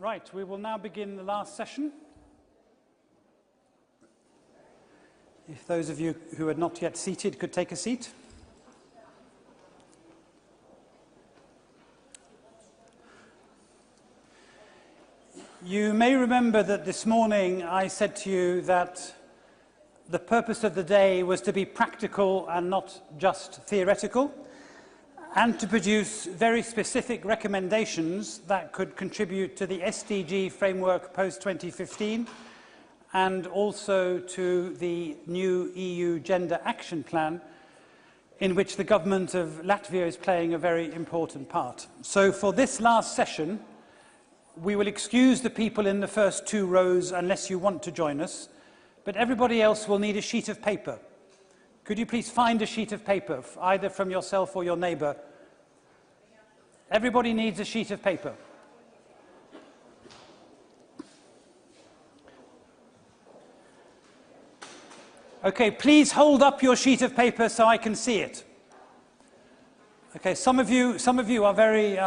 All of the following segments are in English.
Right, we will now begin the last session. If those of you who are not yet seated could take a seat. You may remember that this morning I said to you that the purpose of the day was to be practical and not just theoretical, and to produce very specific recommendations that could contribute to the SDG framework post-2015 and also to the new EU Gender Action Plan, in which the government of Latvia is playing a very important part. So for this last session, we will excuse the people in the first two rows unless you want to join us, but everybody else will need a sheet of paper. Could you please find a sheet of paper, either from yourself or your neighbour? Everybody needs a sheet of paper. Okay, please hold up your sheet of paper so I can see it. Okay, some of you are very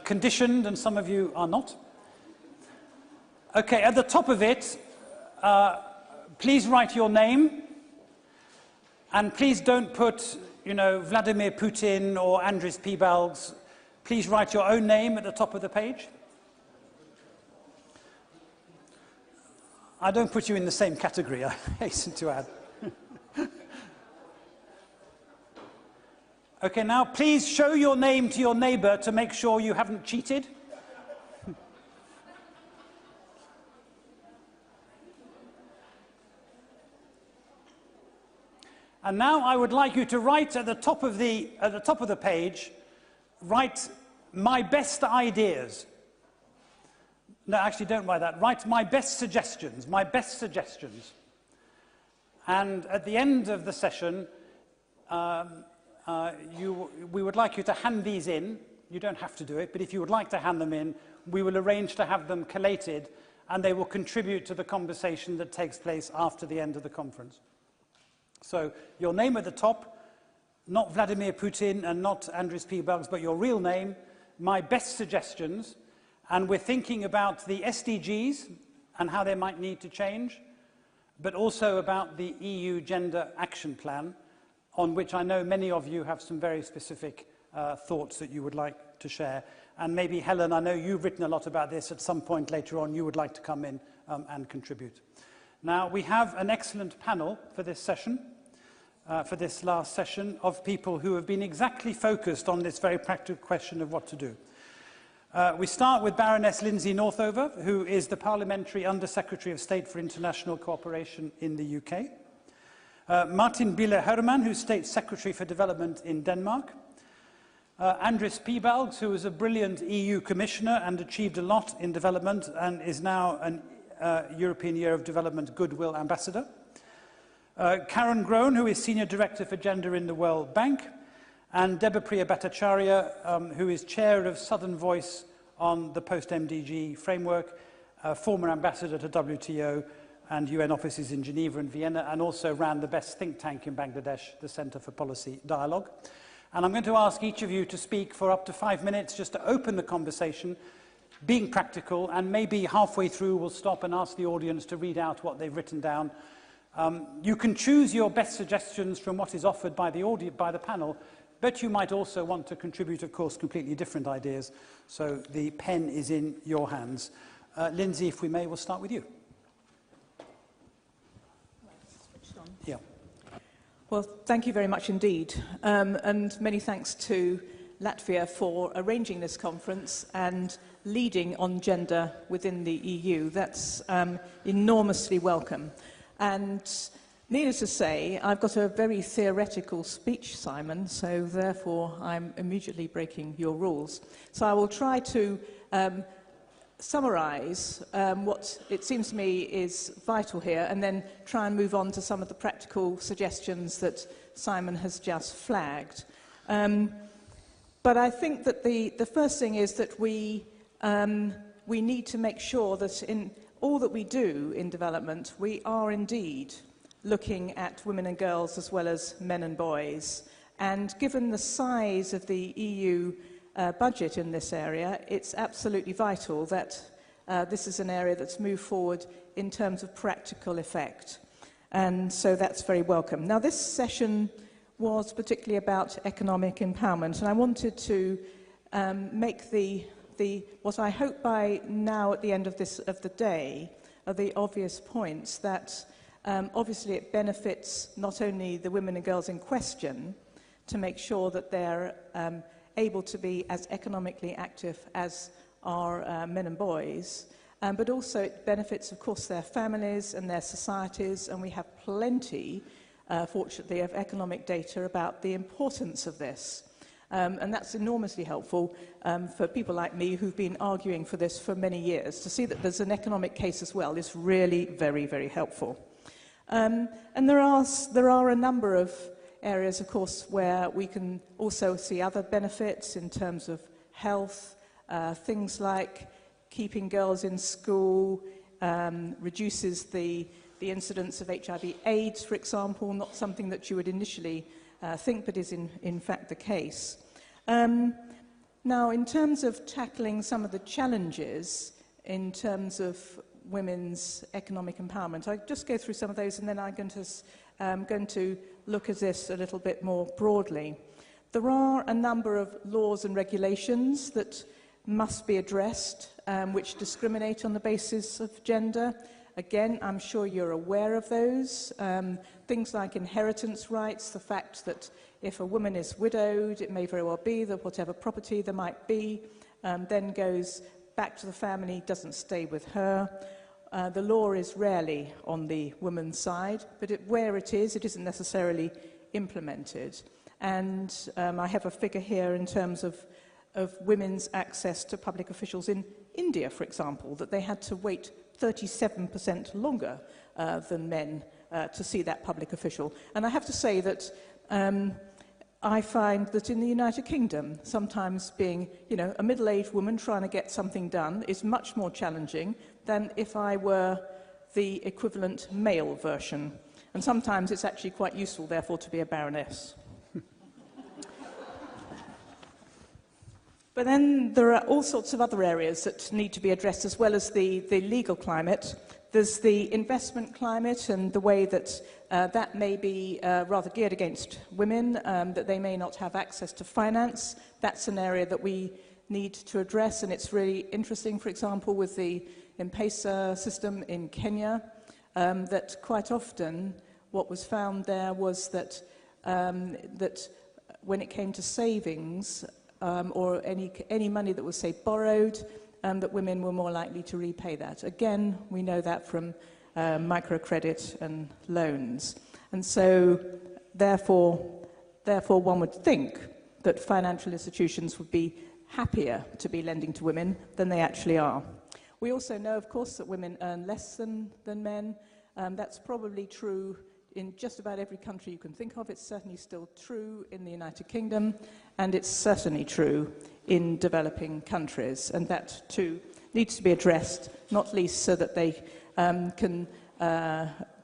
conditioned and some of you are not. Okay, at the top of it, please write your name. And please don't put, Vladimir Putin or Andris Piebalgs. Please write your own name at the top of the page. I don't put you in the same category, I hasten to add. Okay, now please show your name to your neighbour to make sure you haven't cheated. And now I would like you to write at the top of the page, write my best ideas. No, actually don't write that. Write my best suggestions, my best suggestions. And at the end of the session, we would like you to hand these in. You don't have to do it, but if you would like to hand them in, we will arrange to have them collated, and they will contribute to the conversation that takes place after the end of the conference. So your name at the top, not Vladimir Putin and not Andris Piebalgs, but your real name, my best suggestions, and we're thinking about the SDGs and how they might need to change, but also about the EU Gender Action Plan, on which I know many of you have some very specific thoughts that you would like to share. And maybe, Helen, I know you've written a lot about this. At some point later on, you would like to come in and contribute. Now, we have an excellent panel for this session, for this last session, of people who have been exactly focused on this very practical question of what to do. We start with Baroness Lindsay Northover, who is the Parliamentary Under-Secretary of State for International Cooperation in the UK. Martin Bille Hermann, who's State Secretary for Development in Denmark. Andris Piebalgs, who is a brilliant EU Commissioner and achieved a lot in development and is now an European Year of Development Goodwill Ambassador. Caren, who is Senior Director for Gender in the World Bank. And Debapriya Bhattacharya, who is Chair of Southern Voice on the Post-MDG framework, former Ambassador to WTO and UN offices in Geneva and Vienna, and also ran the best think tank in Bangladesh, the Centre for Policy Dialogue. And I'm going to ask each of you to speak for up to 5 minutes just to open the conversation, being practical, and maybe halfway through we'll stop and ask the audience to read out what they've written down. You can choose your best suggestions from what is offered by the panel, but you might also want to contribute, of course, completely different ideas. So the pen is in your hands. Lindsay, if we may, we'll start with you. Yeah. Well, thank you very much indeed. And many thanks to Latvia for arranging this conference and leading on gender within the EU. That's enormously welcome. And needless to say, I've got a very theoretical speech, Simon, so therefore I'm immediately breaking your rules. So I will try to summarise what it seems to me is vital here, and then try and move on to some of the practical suggestions that Simon has just flagged. But I think that the first thing is that we need to make sure that in all that we do in development, we are indeed looking at women and girls as well as men and boys. And given the size of the EU budget in this area, it's absolutely vital that this is an area that's moved forward in terms of practical effect. And so that's very welcome. Now, this session was particularly about economic empowerment, and I wanted to make what I hope by now at the end of the day are the obvious points that obviously it benefits not only the women and girls in question to make sure that they're able to be as economically active as are men and boys, but also it benefits, of course, their families and their societies, and we have plenty, fortunately, of economic data about the importance of this. And that's enormously helpful for people like me who've been arguing for this for many years. To see that there's an economic case as well is really very, very helpful. And there are a number of areas, of course, where we can also see other benefits in terms of health, things like keeping girls in school, reduces the incidence of HIV/AIDS, for example, not something that you would initially think, but is in fact the case. Now, in terms of tackling some of the challenges in terms of women's economic empowerment, I'll just go through some of those, and then I'm going to look at this a little bit more broadly. There are a number of laws and regulations that must be addressed, which discriminate on the basis of gender. Again, I'm sure you're aware of those. Things like inheritance rights, the fact that if a woman is widowed, it may very well be that whatever property there might be then goes back to the family, doesn't stay with her. The law is rarely on the woman's side, but where it is, it isn't necessarily implemented. And I have a figure here in terms of women's access to public officials in India, for example, that they had to wait 37% longer than men to see that public official. And I have to say that I find that in the United Kingdom, sometimes being, a middle-aged woman trying to get something done is much more challenging than if I were the equivalent male version. And sometimes it's actually quite useful, therefore, to be a Baroness. But then there are all sorts of other areas that need to be addressed, as well as the legal climate. There's the investment climate and the way that that may be rather geared against women, that they may not have access to finance. That's an area that we need to address, and it's really interesting, for example, with the M-Pesa system in Kenya, that quite often what was found there was that, that when it came to savings, or any money that was, say, borrowed, that women were more likely to repay that. Again, we know that from microcredit and loans. And so, therefore, one would think that financial institutions would be happier to be lending to women than they actually are. We also know, of course, that women earn less than men. That's probably true in just about every country you can think of. It's certainly still true in the United Kingdom, and it's certainly true in developing countries. And that, too, needs to be addressed, not least so that they can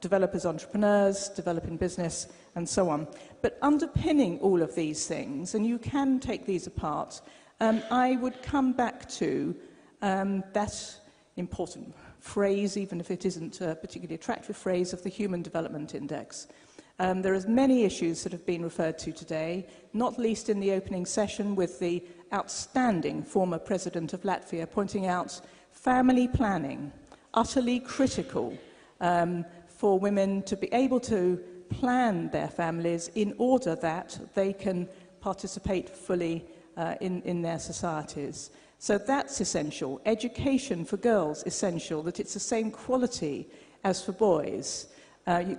develop as entrepreneurs, develop in business, and so on. But underpinning all of these things, and you can take these apart, I would come back to that important phrase, even if it isn't a particularly attractive phrase, of the Human Development Index. There are many issues that have been referred to today, not least in the opening session with the outstanding former president of Latvia pointing out family planning, utterly critical for women to be able to plan their families in order that they can participate fully in their societies. So that's essential. Education for girls, essential, that it's the same quality as for boys.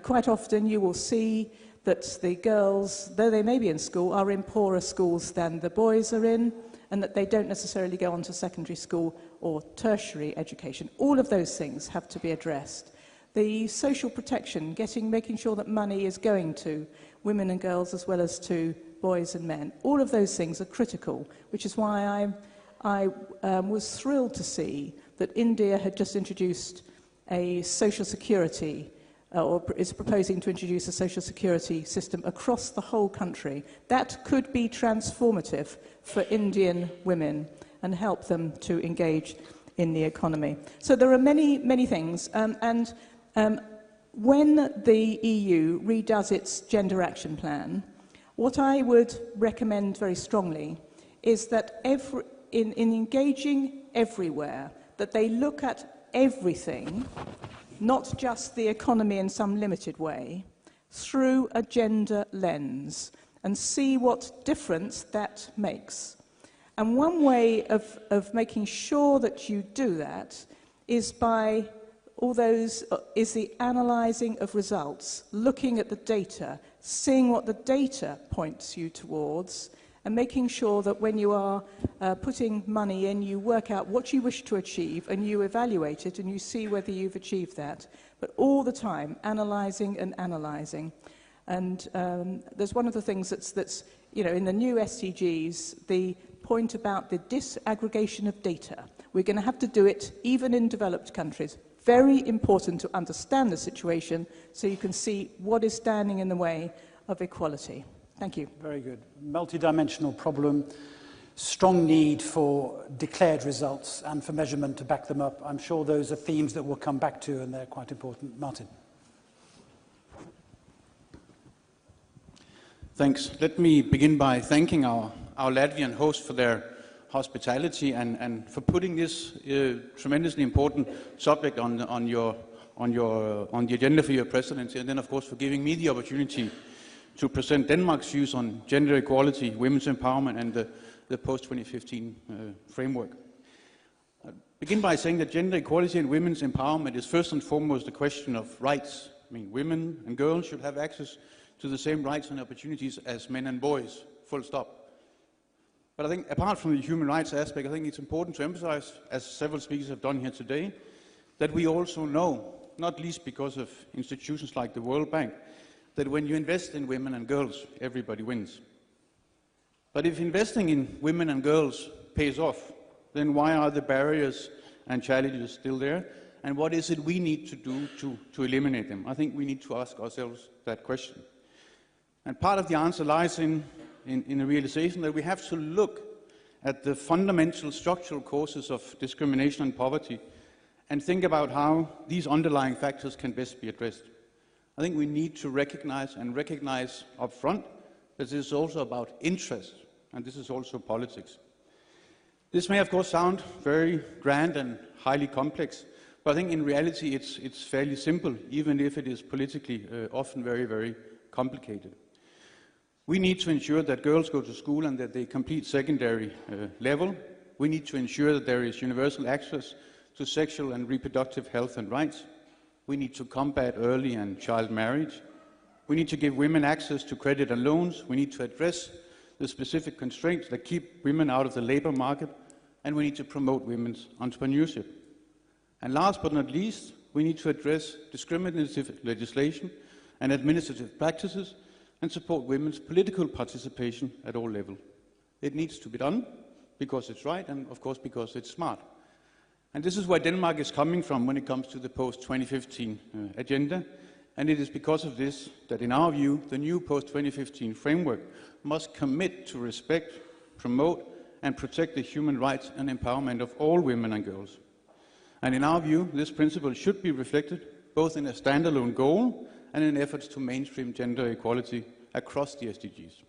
Quite often you will see that the girls, though they may be in school, are in poorer schools than the boys are in, and that they don't necessarily go on to secondary school or tertiary education. All of those things have to be addressed. The social protection, making sure that money is going to women and girls as well as to boys and men. All of those things are critical, which is why I was thrilled to see that India had just introduced a social security, or is proposing to introduce a social security system across the whole country. That could be transformative for Indian women and help them to engage in the economy. So there are many, many things. When the EU redoes its Gender Action Plan, what I would recommend very strongly is that in engaging everywhere, that they look at everything, not just the economy in some limited way, through a gender lens and see what difference that makes. And one way of making sure that you do that is by is the analysing of results, looking at the data, seeing what the data points you towards, and making sure that when you are putting money in, you work out what you wish to achieve and you evaluate it and you see whether you've achieved that. But all the time, analysing and analysing. And there's one of the things that's in the new SDGs, the point about the disaggregation of data. We're going to have to do it even in developed countries. Very important to understand the situation so you can see what is standing in the way of equality. Thank you. Very good. Multidimensional problem, strong need for declared results and for measurement to back them up. I'm sure those are themes that we'll come back to, and they're quite important. Martin. Thanks. Let me begin by thanking our Latvian hosts for their hospitality and for putting this tremendously important subject on the agenda for your presidency, and then of course for giving me the opportunity to present Denmark's views on gender equality, women's empowerment, and the post-2015 framework. I'll begin by saying that gender equality and women's empowerment is first and foremost a question of rights. I mean, women and girls should have access to the same rights and opportunities as men and boys, full stop. But I think apart from the human rights aspect, I think it's important to emphasize, as several speakers have done here today, that we also know, not least because of institutions like the World Bank, that when you invest in women and girls, everybody wins. But if investing in women and girls pays off, then why are the barriers and challenges still there? And what is it we need to do to eliminate them? I think we need to ask ourselves that question. And part of the answer lies in a realization that we have to look at the fundamental structural causes of discrimination and poverty and think about how these underlying factors can best be addressed. I think we need to recognize up front that this is also about interest, and this is also politics. This may of course sound very grand and highly complex, but I think in reality it's fairly simple, even if it is politically often very, very complicated. We need to ensure that girls go to school and that they complete secondary level. We need to ensure that there is universal access to sexual and reproductive health and rights. We need to combat early and child marriage. We need to give women access to credit and loans. We need to address the specific constraints that keep women out of the labor market. And we need to promote women's entrepreneurship. And last but not least, we need to address discriminative legislation and administrative practices and support women's political participation at all levels. It needs to be done because it's right and, of course, because it's smart. And this is where Denmark is coming from when it comes to the post-2015 agenda. And it is because of this that, in our view, the new post-2015 framework must commit to respect, promote, and protect the human rights and empowerment of all women and girls. And in our view, this principle should be reflected both in a standalone goal and in efforts to mainstream gender equality across the SDGs.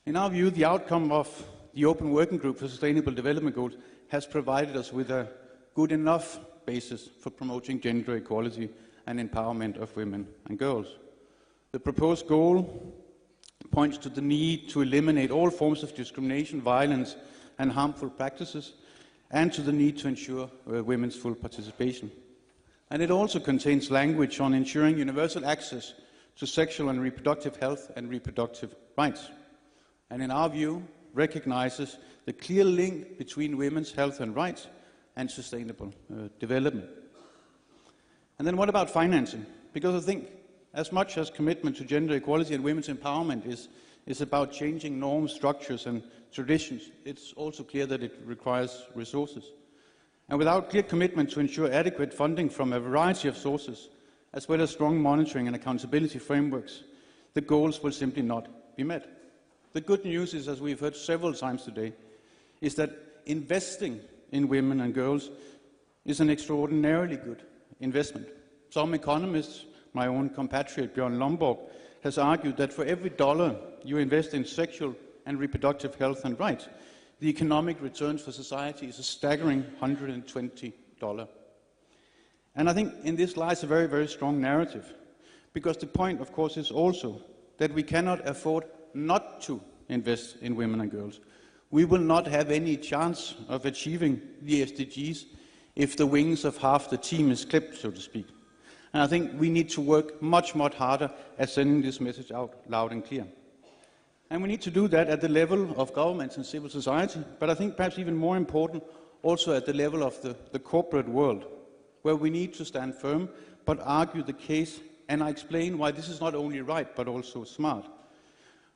In our view, the outcome of the Open Working Group for Sustainable Development Goals has provided us with a good enough basis for promoting gender equality and empowerment of women and girls. The proposed goal points to the need to eliminate all forms of discrimination, violence, and harmful practices, and to the need to ensure women's full participation. And it also contains language on ensuring universal access to sexual and reproductive health and reproductive rights. And in our view, recognizes the clear link between women's health and rights and sustainable development. And then what about financing? Because I think as much as commitment to gender equality and women's empowerment is about changing norms, structures and traditions, it's also clear that it requires resources. And without clear commitment to ensure adequate funding from a variety of sources, as well as strong monitoring and accountability frameworks, the goals will simply not be met. The good news is, as we've heard several times today, is that investing in women and girls is an extraordinarily good investment. Some economists, my own compatriot Bjørn Lomborg, has argued that for every dollar you invest in sexual and reproductive health and rights, the economic returns for society is a staggering $120. And I think in this lies a very, very strong narrative, because the point, of course, is also that we cannot afford not to invest in women and girls. We will not have any chance of achieving the SDGs if the wings of half the team is clipped, so to speak. And I think we need to work much, much harder at sending this message out loud and clear. And we need to do that at the level of governments and civil society, but I think perhaps even more important, also at the level of the corporate world, where we need to stand firm, but argue the case, and I explain why this is not only right, but also smart.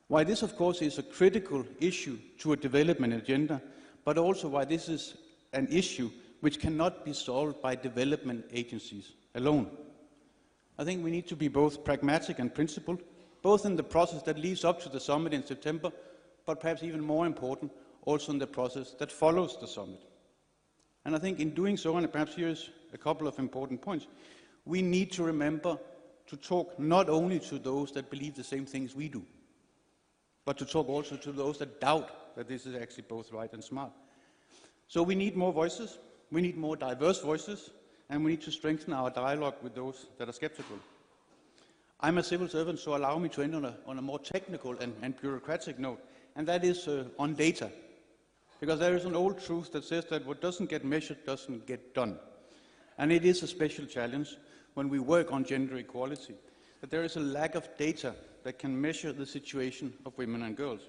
Why this, of course, is a critical issue to a development agenda, but also why this is an issue which cannot be solved by development agencies alone. I think we need to be both pragmatic and principled, both in the process that leads up to the summit in September, but perhaps even more important, also in the process that follows the summit. And I think in doing so, and perhaps here's a couple of important points, we need to remember to talk not only to those that believe the same things we do, but to talk also to those that doubt that this is actually both right and smart. So we need more voices, we need more diverse voices, and we need to strengthen our dialogue with those that are skeptical. I'm a civil servant, so allow me to end on a more technical and bureaucratic note, and that is on data. Because there is an old truth that says that what doesn't get measured doesn't get done. And it is a special challenge when we work on gender equality, that there is a lack of data that can measure the situation of women and girls.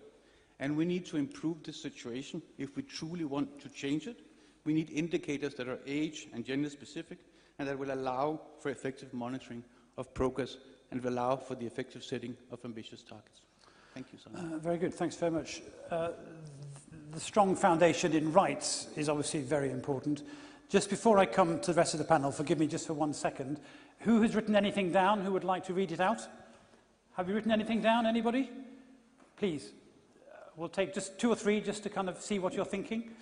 And we need to improve this situation if we truly want to change it. We need indicators that are age and gender specific and that will allow for effective monitoring of progress and will allow for the effective setting of ambitious targets. Thank you, Simon. Very good, thanks very much. The strong foundation in rights is obviously very important. Just before I come to the rest of the panel, forgive me just for 1 second, who has written anything down who would like to read it out? Have you written anything down, anybody? Please. We'll take just 2 or 3 just to kind of see what you're thinking.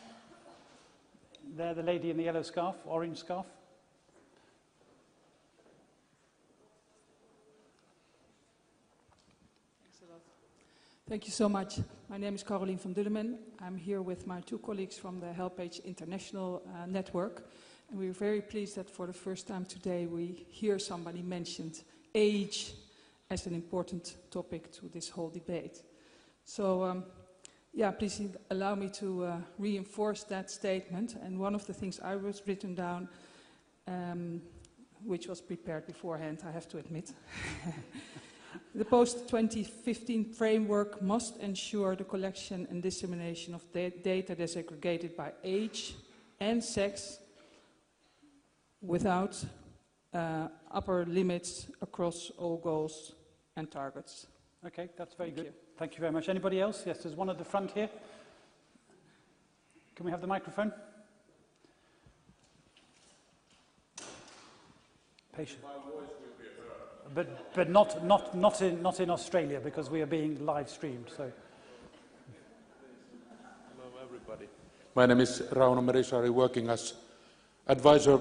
There, the lady in the yellow scarf, orange scarf. Thanks a lot. Thank you so much. My name is Caroline van Dullemen. I'm here with my 2 colleagues from the HelpAge International Network. And we're very pleased that for the first time today we hear somebody mentioned age as an important topic to this whole debate. So, yeah, please allow me to reinforce that statement. And one of the things I was written down, which was prepared beforehand, I have to admit. The post-2015 framework must ensure the collection and dissemination of data disaggregated by age and sex without upper limits across all goals and targets. Okay, that's very good. Thank you very much. Anybody else? Yes, there's one at the front here. Can we have the microphone? Patient. My voice will be heard. But not in Australia, because we are being live streamed. So. Hello, everybody. My name is Rauno Merisaari, working as advisor,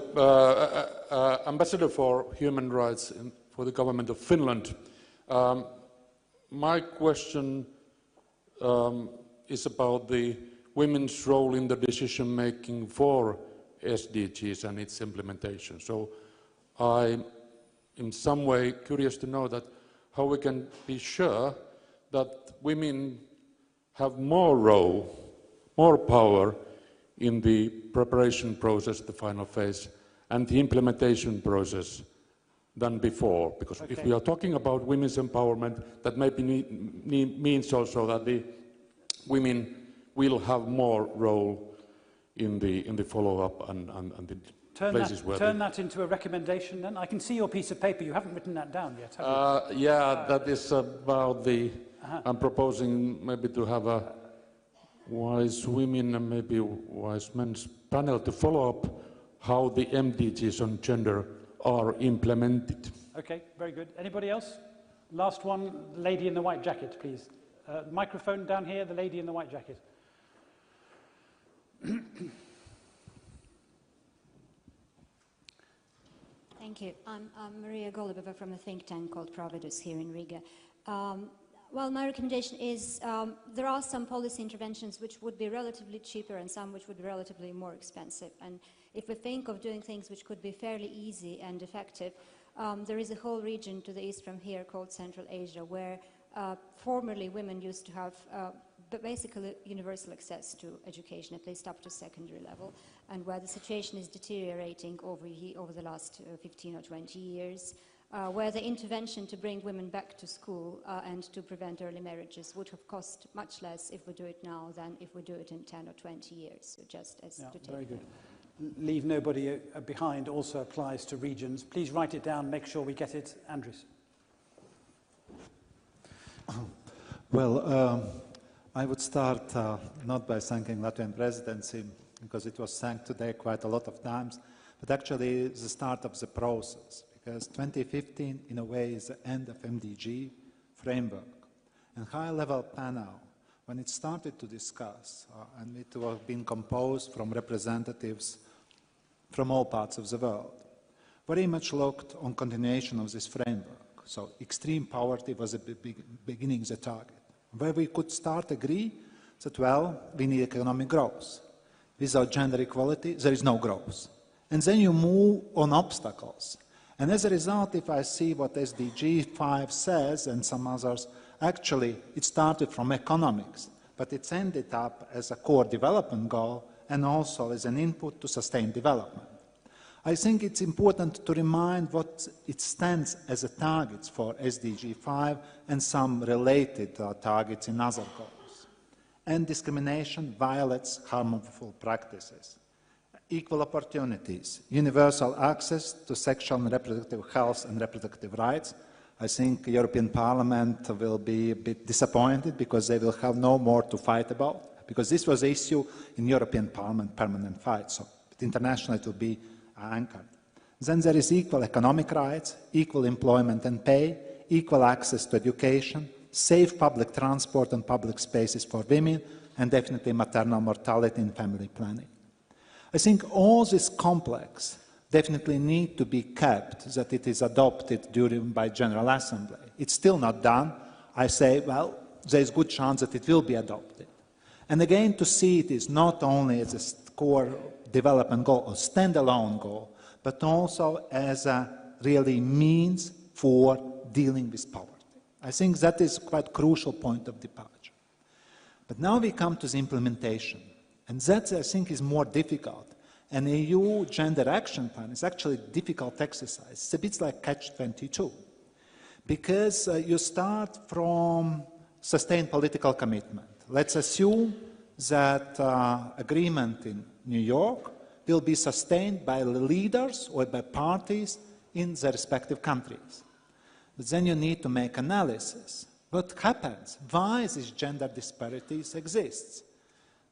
ambassador for human rights for the government of Finland. My question is about the women's role in the decision-making for SDGs and its implementation. So I'm in some way curious to know that how we can be sure that women have more role, more power in the preparation process, the final phase, and the implementation process than before. Because if we are talking about women's empowerment, that maybe means also that the women will have more role in the follow-up and the places where turn that into a recommendation then. I can see your piece of paper. You haven't written that down yet, have you? Yeah, that is about the... I'm proposing maybe to have a wise women and maybe wise men's panel to follow up how the MDGs on gender are implemented. Okay, very good. Anybody else? Last one, the lady in the white jacket, please. Microphone down here, the lady in the white jacket. Thank you. I'm Maria Golubova from a think tank called Providus here in Riga. Well, my recommendation is there are some policy interventions which would be relatively cheaper and some which would be relatively more expensive. And if we think of doing things which could be fairly easy and effective, there is a whole region to the east from here called Central Asia where formerly women used to have basically universal access to education, at least up to secondary level, and where the situation is deteriorating over the last 15 or 20 years. Where the intervention to bring women back to school and to prevent early marriages would have cost much less if we do it now than if we do it in 10 or 20 years. So just as to take very good. Leave nobody behind also applies to regions. Please write it down, make sure we get it. Andris. Well, I would start not by thanking Latvian presidency, because it was thanked today quite a lot of times, but actually the start of the process. Because 2015, in a way, is the end of MDG framework. And high-level panel, when it started to discuss, and it was being composed from representatives from all parts of the world, very much looked on continuation of this framework. So extreme poverty was at the beginning the target, where we could start agree that, well, we need economic growth. Without gender equality, there is no growth. And then you move on obstacles. And as a result, if I see what SDG 5 says and some others, actually it started from economics, but it's ended up as a core development goal and also as an input to sustained development. I think it's important to remind what it stands as a targets for SDG 5 and some related targets in other goals. And discrimination violates harmful practices. Equal opportunities, universal access to sexual and reproductive health and reproductive rights. I think the European Parliament will be a bit disappointed because they will have no more to fight about, because this was an issue in European Parliament permanent fight, so internationally it will be anchored. Then there is equal economic rights, equal employment and pay, equal access to education, safe public transport and public spaces for women, and definitely maternal mortality and family planning. I think all this complex definitely need to be kept, that it is adopted by General Assembly. It's still not done. I say, well, there is good chance that it will be adopted. And again, to see it is not only as a core development goal or standalone goal, but also as a really means for dealing with poverty. I think that is quite a crucial point of departure. But now we come to the implementation. And that, I think, is more difficult. An EU gender action plan is actually a difficult exercise. It's a bit like Catch-22. Because you start from sustained political commitment. Let's assume that agreement in New York will be sustained by leaders or by parties in the respective countries. But then you need to make analysis. What happens? Why these gender disparities exist?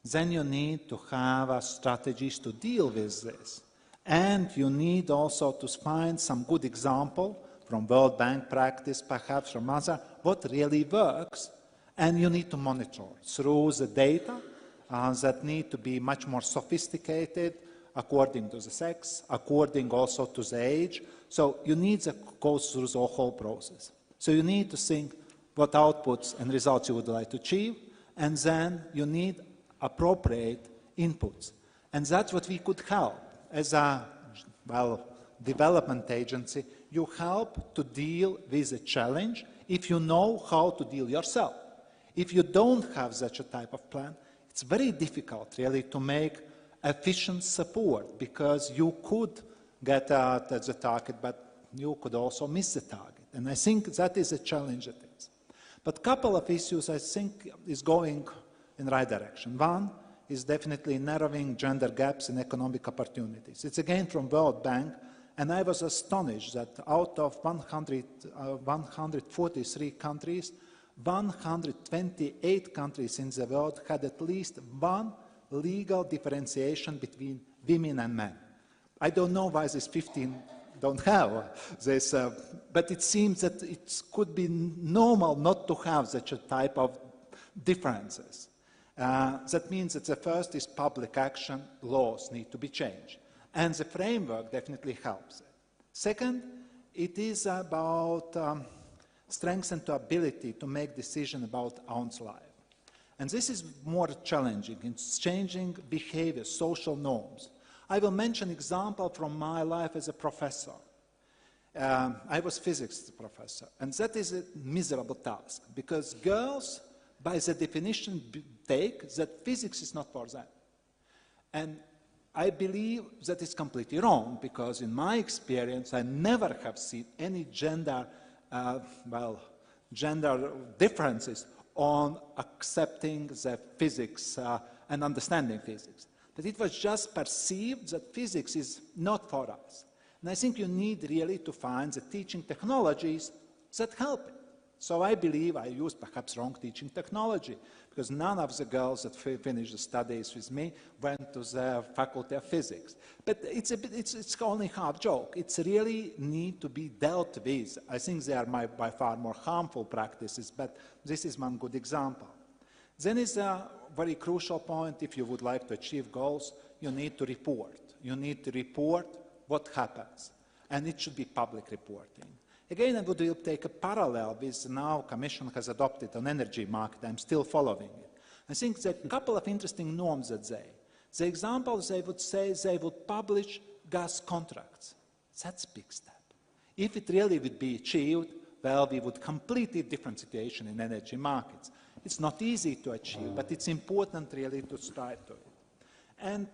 Then you need to have strategies to deal with this. And you need also to find some good example from World Bank practice, perhaps from other, what really works. And you need to monitor through the data that need to be much more sophisticated according to the sex, according also to the age. So you need to go through the whole process. So you need to think what outputs and results you would like to achieve, and then you need appropriate inputs. And that's what we could help. As a, development agency, you help to deal with a challenge if you know how to deal yourself. If you don't have such a type of plan, it's very difficult really to make efficient support, because you could get at the target, but you could also miss the target. And I think that is a challenge it is. But a couple of issues I think is going in the right direction. One is definitely narrowing gender gaps in economic opportunities. It's again from World Bank, and I was astonished that out of 143 countries, 128 countries in the world had at least one legal differentiation between women and men. I don't know why these 15 don't have this, but it seems that it could be normal not to have such a type of differences. That means that the first is public action, laws need to be changed. And the framework definitely helps it. Second, it is about strength and ability to make decisions about one's life. And this is more challenging. It's changing behavior, social norms. I will mention an example from my life as a professor. I was physics professor, and that is a miserable task, because girls, by the definition, take that physics is not for them. And I believe that is completely wrong, because in my experience, I never have seen any gender differences on accepting the physics and understanding physics. But it was just perceived that physics is not for us. And I think you need really to find the teaching technologies that help it. So I believe I used perhaps wrong teaching technology, because none of the girls that finished the studies with me went to the faculty of physics. But it's only half joke. It's really need to be dealt with. I think they are by far more harmful practices, but this is one good example. Then is a very crucial point. If you would like to achieve goals, you need to report. You need to report what happens, and it should be public reporting. Again, I would take a parallel with now Commission has adopted an energy market. I'm still following it. I think there are a couple of interesting norms that the examples they would say they would publish gas contracts. That's a big step. If it really would be achieved, well, we would completely different situation in energy markets. It's not easy to achieve, but it's important really to strive to it. And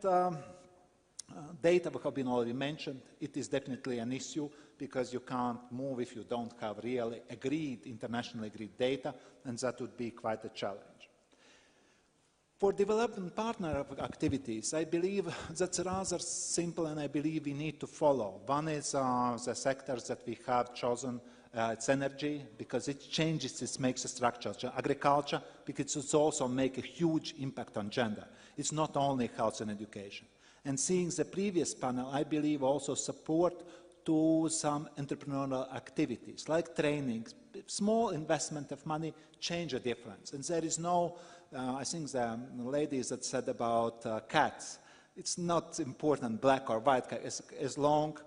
data have been already mentioned. It is definitely an issue, because you can't move if you don't have really internationally agreed data, and that would be quite a challenge. For development partner activities, I believe that's rather simple, and I believe we need to follow. One is the sectors that we have chosen. It's energy, because it changes, it makes a structure. Agriculture, because it's also make a huge impact on gender. It's not only health and education. And seeing the previous panel, I believe also support to some entrepreneurial activities, like training. Small investment of money change a difference. And there is no, I think the ladies that said about cats, it's not important black or white cat, as long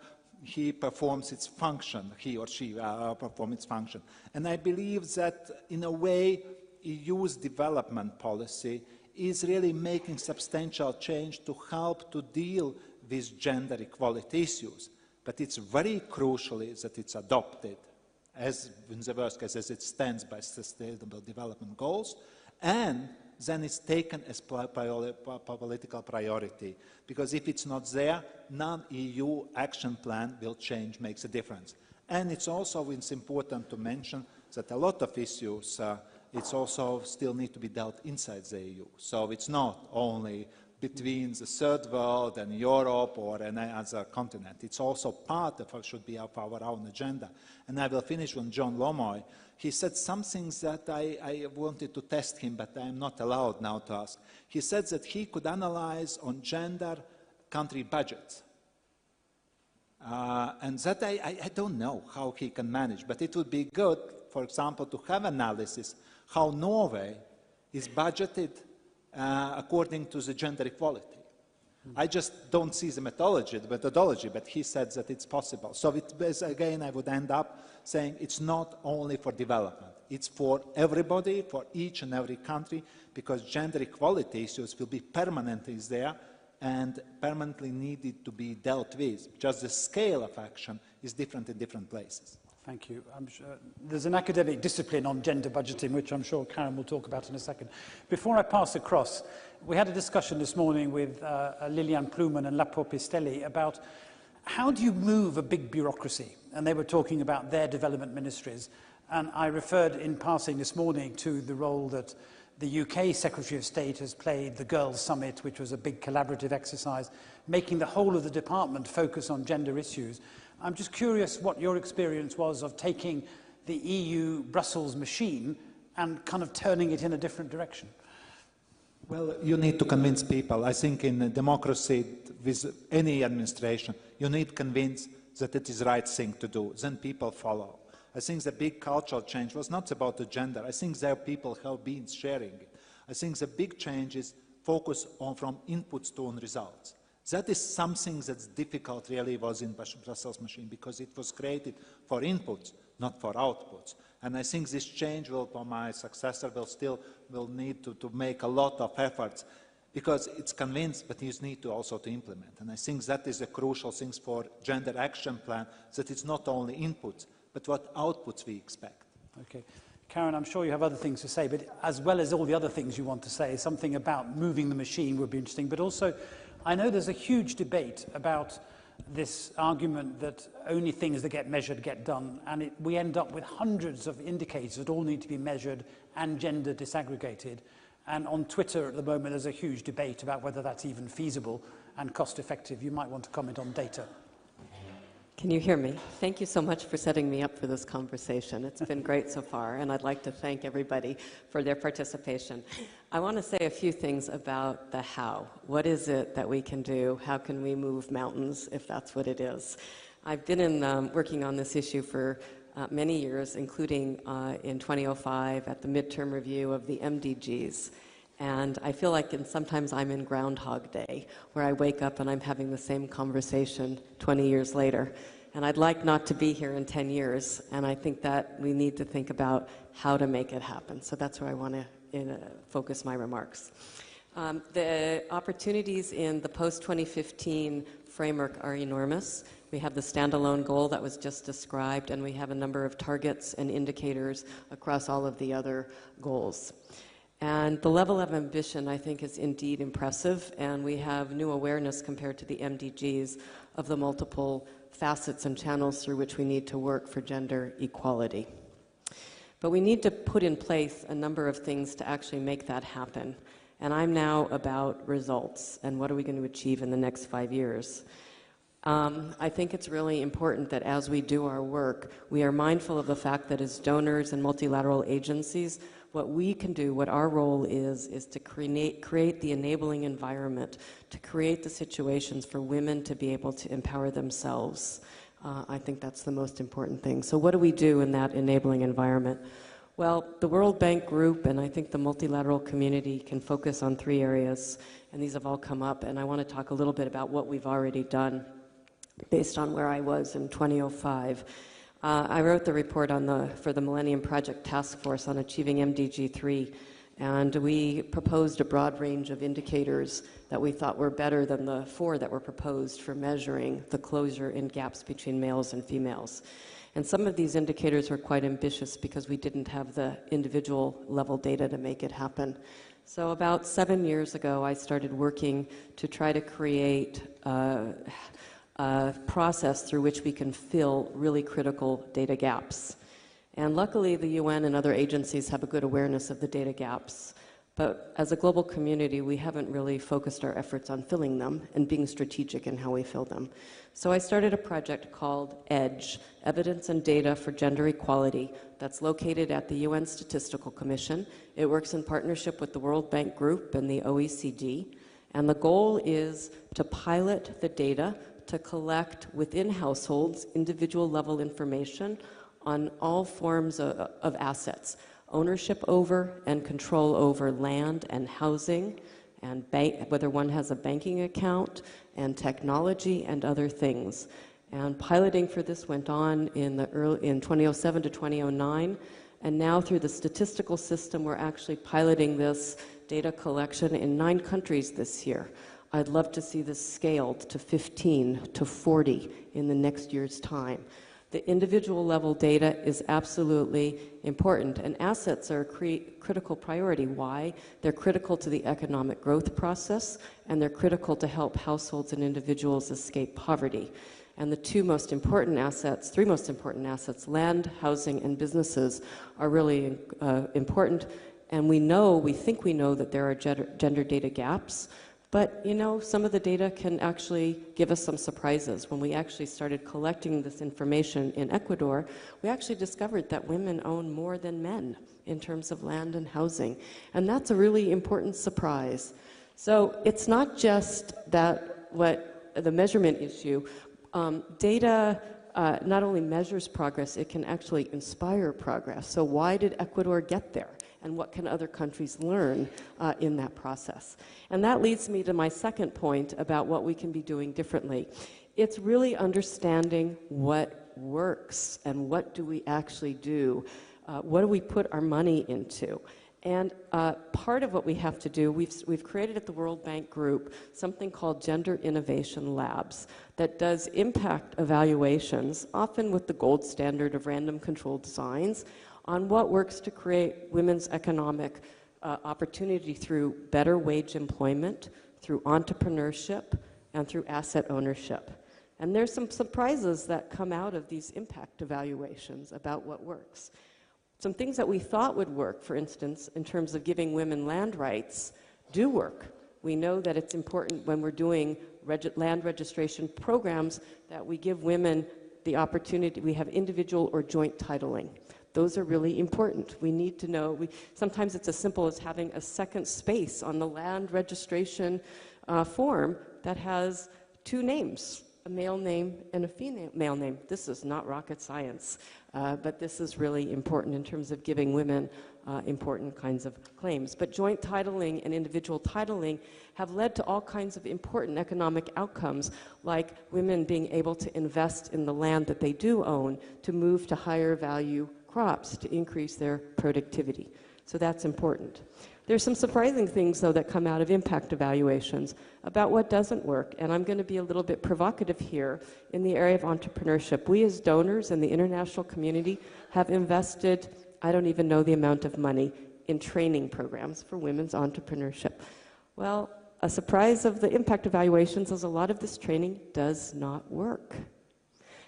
he performs its function, he or she performs its function. And I believe that in a way, EU's development policy is really making substantial change to help to deal with gender equality issues. But it's very crucial that it's adopted, as in the worst case, as it stands by Sustainable Development Goals, and then it's taken as political priority. Because if it's not there, non-EU action plan will change, makes a difference. And it's also important to mention that a lot of issues it's also still need to be dealt inside the EU. So it's not only between the third world and Europe or any other continent. It's also part of what should be of our own agenda. And I will finish with John Lomoy. He said some things that I wanted to test him, but I am not allowed now to ask. He said that he could analyze on gender country budgets. And that I don't know how he can manage, but it would be good, for example, to have analysis how Norway is budgeted according to the gender equality. I just don't see the methodology, but he said that it's possible. So again, I would end up saying it's not only for development. It's for everybody, for each and every country, because gender equality issues will be permanently there and permanently needed to be dealt with. Just the scale of action is different in different places. Thank you. I'm sure there's an academic discipline on gender budgeting, which I'm sure Caren will talk about in a second. Before I pass across, we had a discussion this morning with Lilian Pluman and Lapo Pistelli about how do you move a big bureaucracy? And they were talking about their development ministries. And I referred in passing this morning to the role that the UK Secretary of State has played, the Girls' Summit, which was a big collaborative exercise, making the whole of the department focus on gender issues. I'm just curious what your experience was of taking the EU Brussels machine and kind of turning it in a different direction. Well, you need to convince people. I think in democracy, with any administration, you need to convince that it is the right thing to do. Then people follow. I think the big cultural change was not about the gender. I think there people have been sharing it. I think the big change is focus on from inputs to on results. That is something that's difficult really was in Brussels machine, because it was created for inputs, not for outputs. And I think this change will, for my successor, will need to make a lot of efforts, because it's convinced, but you need to also to implement. And I think that is a crucial thing for gender action plan, that it's not only inputs, but what outputs we expect. Okay. Caren, I'm sure you have other things to say, but as well as all the other things you want to say, something about moving the machine would be interesting. But also, I know there's a huge debate about this argument that only things that get measured get done, and we end up with hundreds of indicators that all need to be measured and gender disaggregated. And on Twitter at the moment, there's a huge debate about whether that's even feasible and cost effective. You might want to comment on data. Can you hear me? Thank you so much for setting me up for this conversation. It's been great so far, and I'd like to thank everybody for their participation. I want to say a few things about the how. What is it that we can do? How can we move mountains, if that's what it is? I've been working on this issue for many years, including in 2005 at the midterm review of the MDGs. And I feel like sometimes I'm in Groundhog Day, where I wake up and I'm having the same conversation 20 years later. And I'd like not to be here in 10 years, and I think that we need to think about how to make it happen. So that's where I want to focus my remarks. The opportunities in the post-2015 framework are enormous. We have the standalone goal that was just described, and we have a number of targets and indicators across all of the other goals. And the level of ambition, I think, is indeed impressive, and we have new awareness compared to the MDGs of the multiple facets and channels through which we need to work for gender equality. But we need to put in place a number of things to actually make that happen. And I'm now about results, and what are we going to achieve in the next 5 years? I think it's really important that as we do our work, we are mindful of the fact that as donors and multilateral agencies, what we can do, what our role is to create the enabling environment, to create the situations for women to be able to empower themselves. I think that's the most important thing. So what do we do in that enabling environment? Well, the World Bank Group and I think the multilateral community can focus on 3 areas, and these have all come up, and I want to talk a little bit about what we've already done based on where I was in 2005. I wrote the report for the Millennium Project Task Force on achieving MDG 3, and we proposed a broad range of indicators that we thought were better than the 4 that were proposed for measuring the closure in gaps between males and females. And some of these indicators were quite ambitious because we didn't have the individual level data to make it happen. So about 7 years ago, I started working to try to create a process through which we can fill really critical data gaps. And luckily, the UN and other agencies have a good awareness of the data gaps. But as a global community, we haven't really focused our efforts on filling them and being strategic in how we fill them. So I started a project called EDGE, Evidence and Data for Gender Equality, that's located at the UN Statistical Commission. It works in partnership with the World Bank Group and the OECD. And the goal is to pilot the data to collect within households individual level information on all forms of assets, ownership over and control over land and housing, and whether one has a banking account, and technology and other things. And piloting for this went on in 2007 to 2009, and now through the statistical system, we're actually piloting this data collection in 9 countries this year. I'd love to see this scaled to 15 to 40 in the next year's time. The individual level data is absolutely important, and assets are a critical priority. Why? They're critical to the economic growth process, and they're critical to help households and individuals escape poverty. And the 3 most important assets, land, housing, and businesses, are really important. And we think we know that there are gender data gaps. But, you know, some of the data can actually give us some surprises. When we actually started collecting this information in Ecuador, we actually discovered that women own more than men in terms of land and housing. And that's a really important surprise. So it's not just the measurement issue. Data not only measures progress, it can actually inspire progress. So why did Ecuador get there? and what can other countries learn in that process. And that leads me to my second point about what we can be doing differently. It's really understanding what works and what do we actually do. What do we put our money into? And part of what we have to do, we've created at the World Bank Group something called Gender Innovation Labs that does impact evaluations, often with the gold standard of random controlled designs, on what works to create women's economic opportunity through better wage employment, through entrepreneurship, and through asset ownership. And there's some surprises that come out of these impact evaluations about what works. Some things that we thought would work, for instance, in terms of giving women land rights, do work. We know that it's important when we're doing land registration programs that we give women the opportunity, we have individual or joint titling. Those are really important. We need to know, sometimes it's as simple as having a second space on the land registration form that has two names, a male name and a female name. This is not rocket science, but this is really important in terms of giving women important kinds of claims. But joint titling and individual titling have led to all kinds of important economic outcomes, like women being able to invest in the land that they do own to move to higher value crops to increase their productivity. So that's important. There's some surprising things, though, that come out of impact evaluations about what doesn't work, and I'm going to be a little bit provocative here in the area of entrepreneurship. We as donors in the international community have invested, I don't even know the amount of money, in training programs for women's entrepreneurship. Well, a surprise of the impact evaluations is a lot of this training does not work.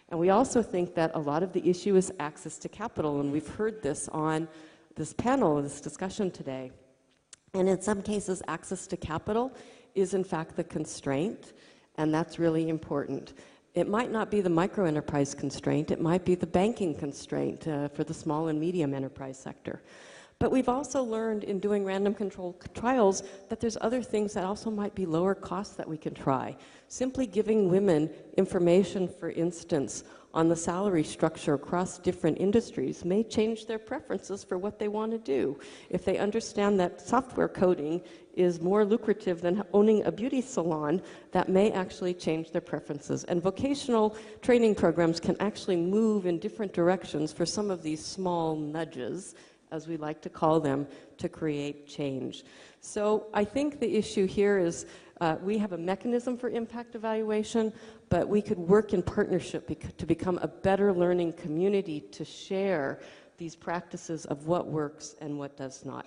And we also think that a lot of the issue is access to capital, and we've heard this on this panel, this discussion today. And in some cases, access to capital is in fact the constraint, and that's really important. It might not be the microenterprise constraint, it might be the banking constraint for the small and medium enterprise sector. But we've also learned in doing random control trials that there's other things that also might be lower cost that we can try. Simply giving women information, for instance, on the salary structure across different industries may change their preferences for what they want to do. If they understand that software coding is more lucrative than owning a beauty salon, that may actually change their preferences. And vocational training programs can actually move in different directions for some of these small nudges, as we like to call them, to create change. So I think the issue here is we have a mechanism for impact evaluation, but we could work in partnership to become a better learning community to share these practices of what works and what does not.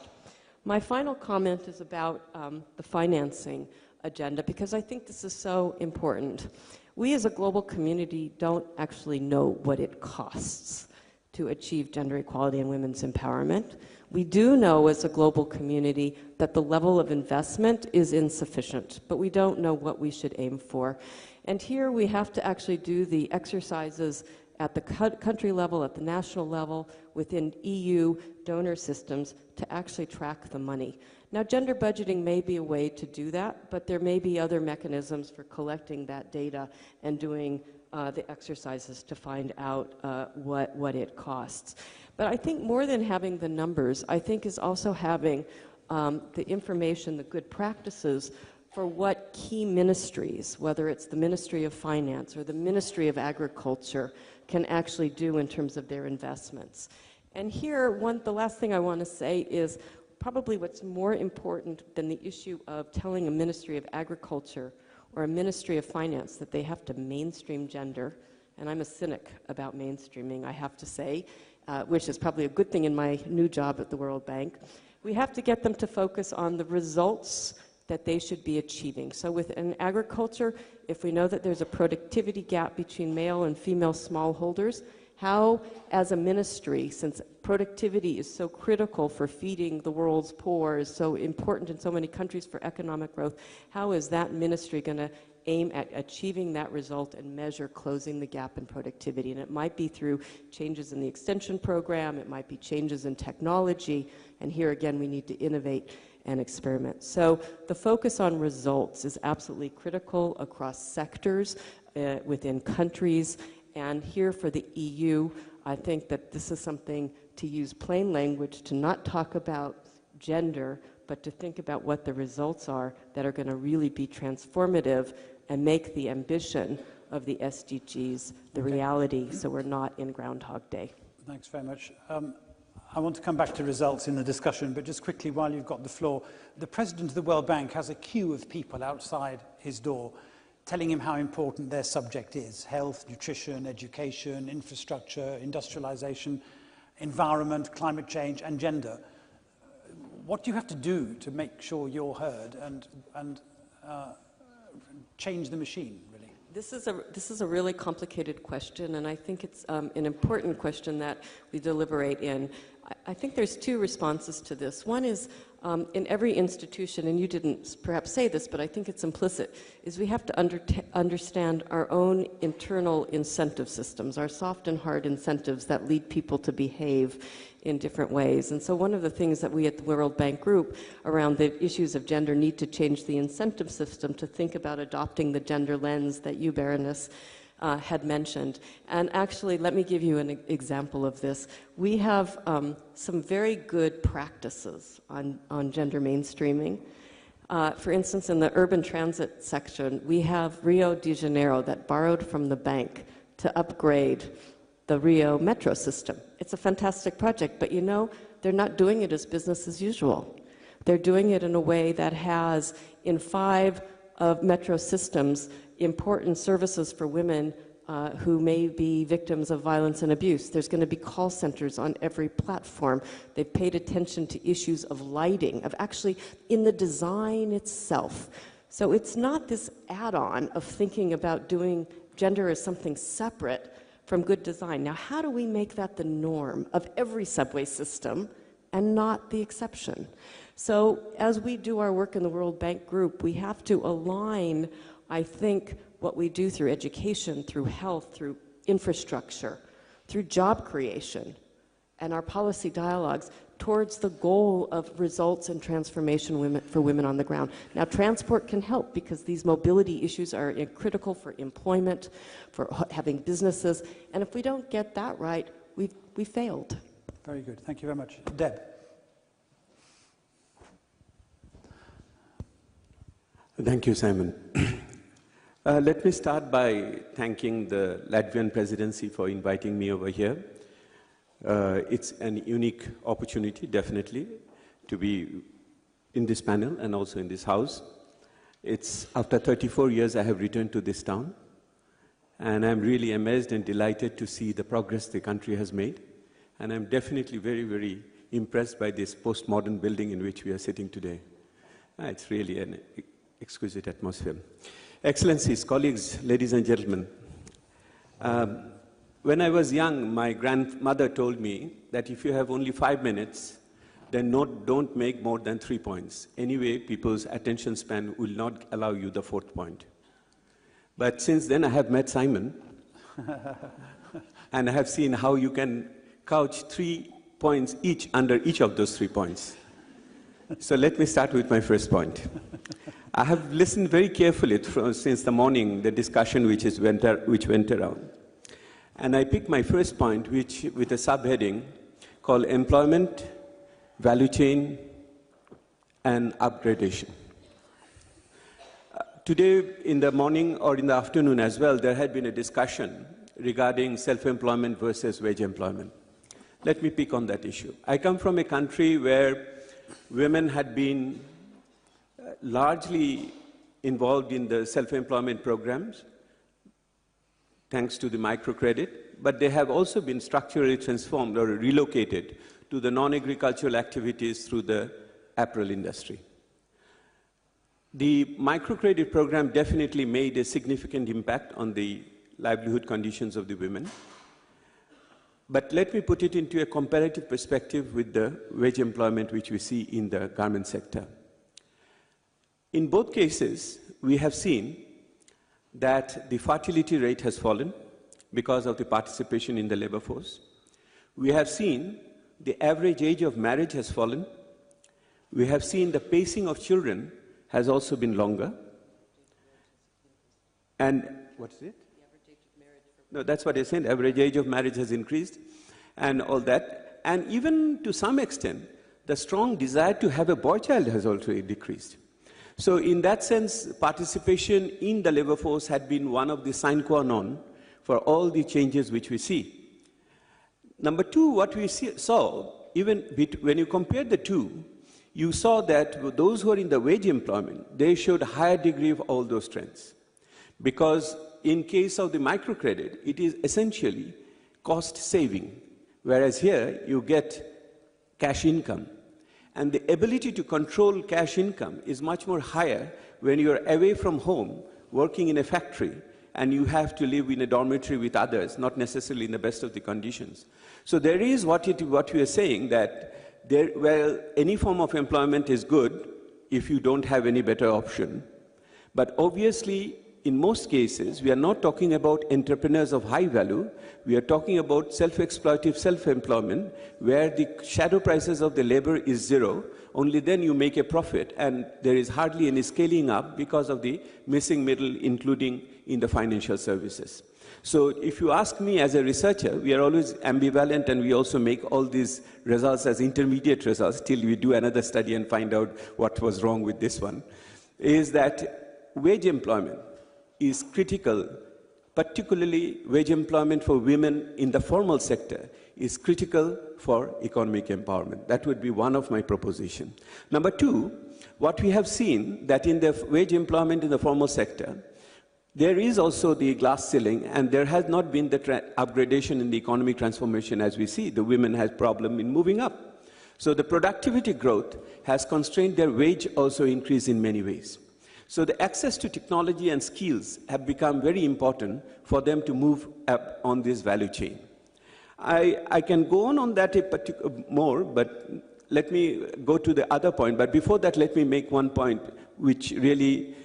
My final comment is about the financing agenda, because I think this is so important. We as a global community don't actually know what it costs to achieve gender equality and women's empowerment. We do know as a global community that the level of investment is insufficient, but we don't know what we should aim for. And here we have to actually do the exercises at the country level, at the national level, within EU donor systems to actually track the money. Now, gender budgeting may be a way to do that, but there may be other mechanisms for collecting that data and doing the exercises to find out what it costs. But I think more than having the numbers, I think is also having the information, the good practices for what key ministries, whether it's the Ministry of Finance or the Ministry of Agriculture, can actually do in terms of their investments. And here, the last thing I want to say is probably what's more important than the issue of telling a Ministry of Agriculture or a Ministry of Finance that they have to mainstream gender, and I'm a cynic about mainstreaming, I have to say, which is probably a good thing in my new job at the World Bank. We have to get them to focus on the results that they should be achieving. So within agriculture, if we know that there's a productivity gap between male and female smallholders, how, as a ministry, since productivity is so critical for feeding the world's poor, is so important in so many countries for economic growth, how is that ministry going to aim at achieving that result and measure closing the gap in productivity? And it might be through changes in the extension program, it might be changes in technology, and here again we need to innovate and experiment. So the focus on results is absolutely critical across sectors, within countries, and here for the EU, I think that this is something to use plain language, to not talk about gender, but to think about what the results are that are going to really be transformative and make the ambition of the SDGs the reality, so we're not in Groundhog Day. Thanks very much. I want to come back to results in the discussion, but just quickly, while you've got the floor, the President of the World Bank has a queue of people outside his door telling him how important their subject is: health, nutrition, education, infrastructure, industrialization, environment, climate change, and gender. What do you have to do to make sure you're heard and change the machine, really? This is a really complicated question, and I think it's an important question that we deliberate in. I think there's two responses to this. One is, in every institution, and you didn't perhaps say this, but I think it's implicit, is we have to understand our own internal incentive systems, our soft and hard incentives that lead people to behave in different ways. And so one of the things that we at the World Bank Group around the issues of gender need to change the incentive system to think about adopting the gender lens that you, Baroness, had mentioned. And actually, let me give you an example of this. We have some very good practices on gender mainstreaming. For instance, in the urban transit section, we have Rio de Janeiro that borrowed from the bank to upgrade the Rio metro system. It's a fantastic project, but you know, they're not doing it as business as usual. They're doing it in a way that has, in 5 of metro systems, important services for women who may be victims of violence and abuse. There's going to be call centers on every platform. They've paid attention to issues of lighting, of actually in the design itself. So it's not this add-on of thinking about doing gender as something separate from good design. Now, how do we make that the norm of every subway system and not the exception? So as we do our work in the World Bank Group, we have to align, I think, what we do through education, through health, through infrastructure, through job creation, and our policy dialogues towards the goal of results and transformation for women on the ground. Now, transport can help because these mobility issues are critical for employment, for having businesses, and if we don't get that right, we failed. Very good. Thank you very much. Deb. Thank you, Simon. Let me start by thanking the Latvian presidency for inviting me over here. It's an unique opportunity, definitely, to be in this panel and also in this house. It's after 34 years I have returned to this town, and I'm really amazed and delighted to see the progress the country has made. And I'm definitely very, very impressed by this postmodern building in which we are sitting today. It's really an exquisite atmosphere. Excellencies, colleagues, ladies and gentlemen, when I was young, my grandmother told me that if you have only 5 minutes, then don't make more than 3 points. Anyway, people's attention span will not allow you the 4th point. But since then, I have met Simon, and I have seen how you can couch 3 points each under each of those 3 points. So let me start with my first point. I have listened very carefully since the morning, the discussion which went around. And I picked my first point, which with a subheading called Employment, Value Chain, and Upgradation. Today, in the morning or in the afternoon as well, there had been a discussion regarding self-employment versus wage employment. Let me pick on that issue. I come from a country where women had been largely involved in the self-employment programs, thanks to the microcredit, but they have also been structurally transformed or relocated to the non-agricultural activities through the apparel industry. The microcredit program definitely made a significant impact on the livelihood conditions of the women. But let me put it into a comparative perspective with the wage employment which we see in the garment sector. In both cases, we have seen that the fertility rate has fallen because of the participation in the labor force. We have seen the average age of marriage has fallen. We have seen the pacing of children has also been longer. And what is it? No, that's what I said. Average age of marriage has increased and all that. And even to some extent, the strong desire to have a boy child has also decreased. So in that sense, participation in the labor force had been one of the sine qua non for all the changes which we see. Number two, what we saw, even when you compare the two, you saw that those who are in the wage employment, they showed a higher degree of all those trends. Because in case of the microcredit, it is essentially cost saving, whereas here you get cash income. And the ability to control cash income is much more higher when you're away from home, working in a factory, and you have to live in a dormitory with others, not necessarily in the best of the conditions. So there is what we are saying, that any form of employment is good if you don't have any better option. But obviously, in most cases, we are not talking about entrepreneurs of high value. We are talking about self-exploitative self-employment, where the shadow prices of the labor is zero. Only then you make a profit, and there is hardly any scaling up because of the missing middle, including in the financial services. So if you ask me as a researcher, we are always ambivalent, and we also make all these results as intermediate results till we do another study and find out what was wrong with this one, is that wage employment is critical, particularly wage employment for women in the formal sector is critical for economic empowerment. That would be one of my propositions. Number two, what we have seen that in the wage employment in the formal sector, there is also the glass ceiling, and there has not been the upgradation in the economic transformation as we see. The women have problem in moving up. So the productivity growth has constrained their wage also increase in many ways. So the access to technology and skills have become very important for them to move up on this value chain. I can go on that more, but let me go to the other point. But before that, let me make one point which really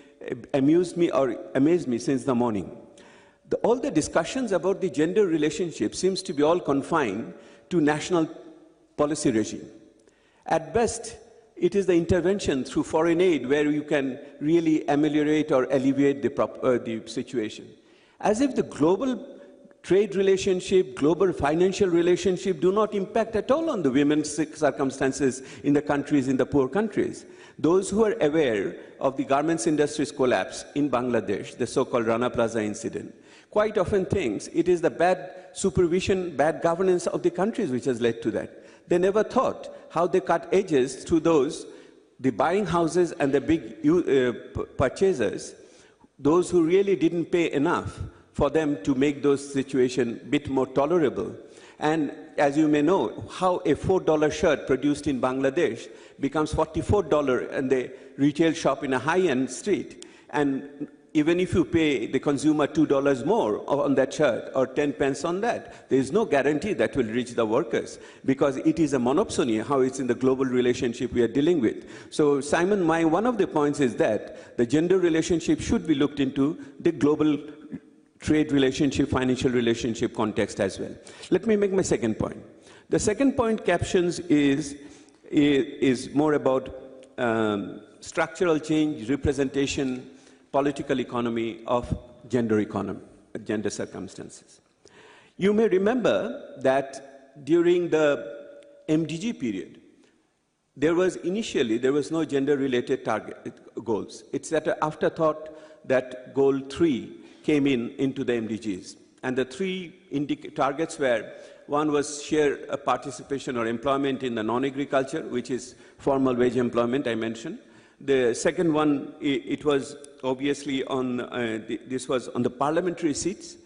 amused me or amazed me since the morning. All the discussions about the gender relationship seems to be all confined to national policy regime. At best, it is the intervention through foreign aid where you can really ameliorate or alleviate the situation. As if the global trade relationship, global financial relationship do not impact at all on the women's circumstances in the countries, in the poor countries. Those who are aware of the garments industry's collapse in Bangladesh, the so-called Rana Plaza incident, quite often thinks it is the bad supervision, bad governance of the countries which has led to that. They never thought how they cut edges through those, the buying houses and the big purchasers, those who really didn't pay enough for them to make those situations a bit more tolerable. And as you may know, how a $4 shirt produced in Bangladesh becomes $44 in the retail shop in a high-end street. And even if you pay the consumer $2 more on that shirt or 10 pence on that, there is no guarantee that will reach the workers because it is a monopsony, how it's in the global relationship we are dealing with. So Simon, one of the points is that the gender relationship should be looked into the global trade relationship, financial relationship context as well. Let me make my second point. The second point captions is more about structural change, representation, political economy of gender circumstances. You may remember that during the MDG period, there was no gender-related goals. It's that afterthought that goal 3 came into the MDGs. And the 3 targets were, one was share participation or employment in the non-agriculture, which is formal wage employment, I mentioned. The second one, it was obviously on, this was on the parliamentary seats.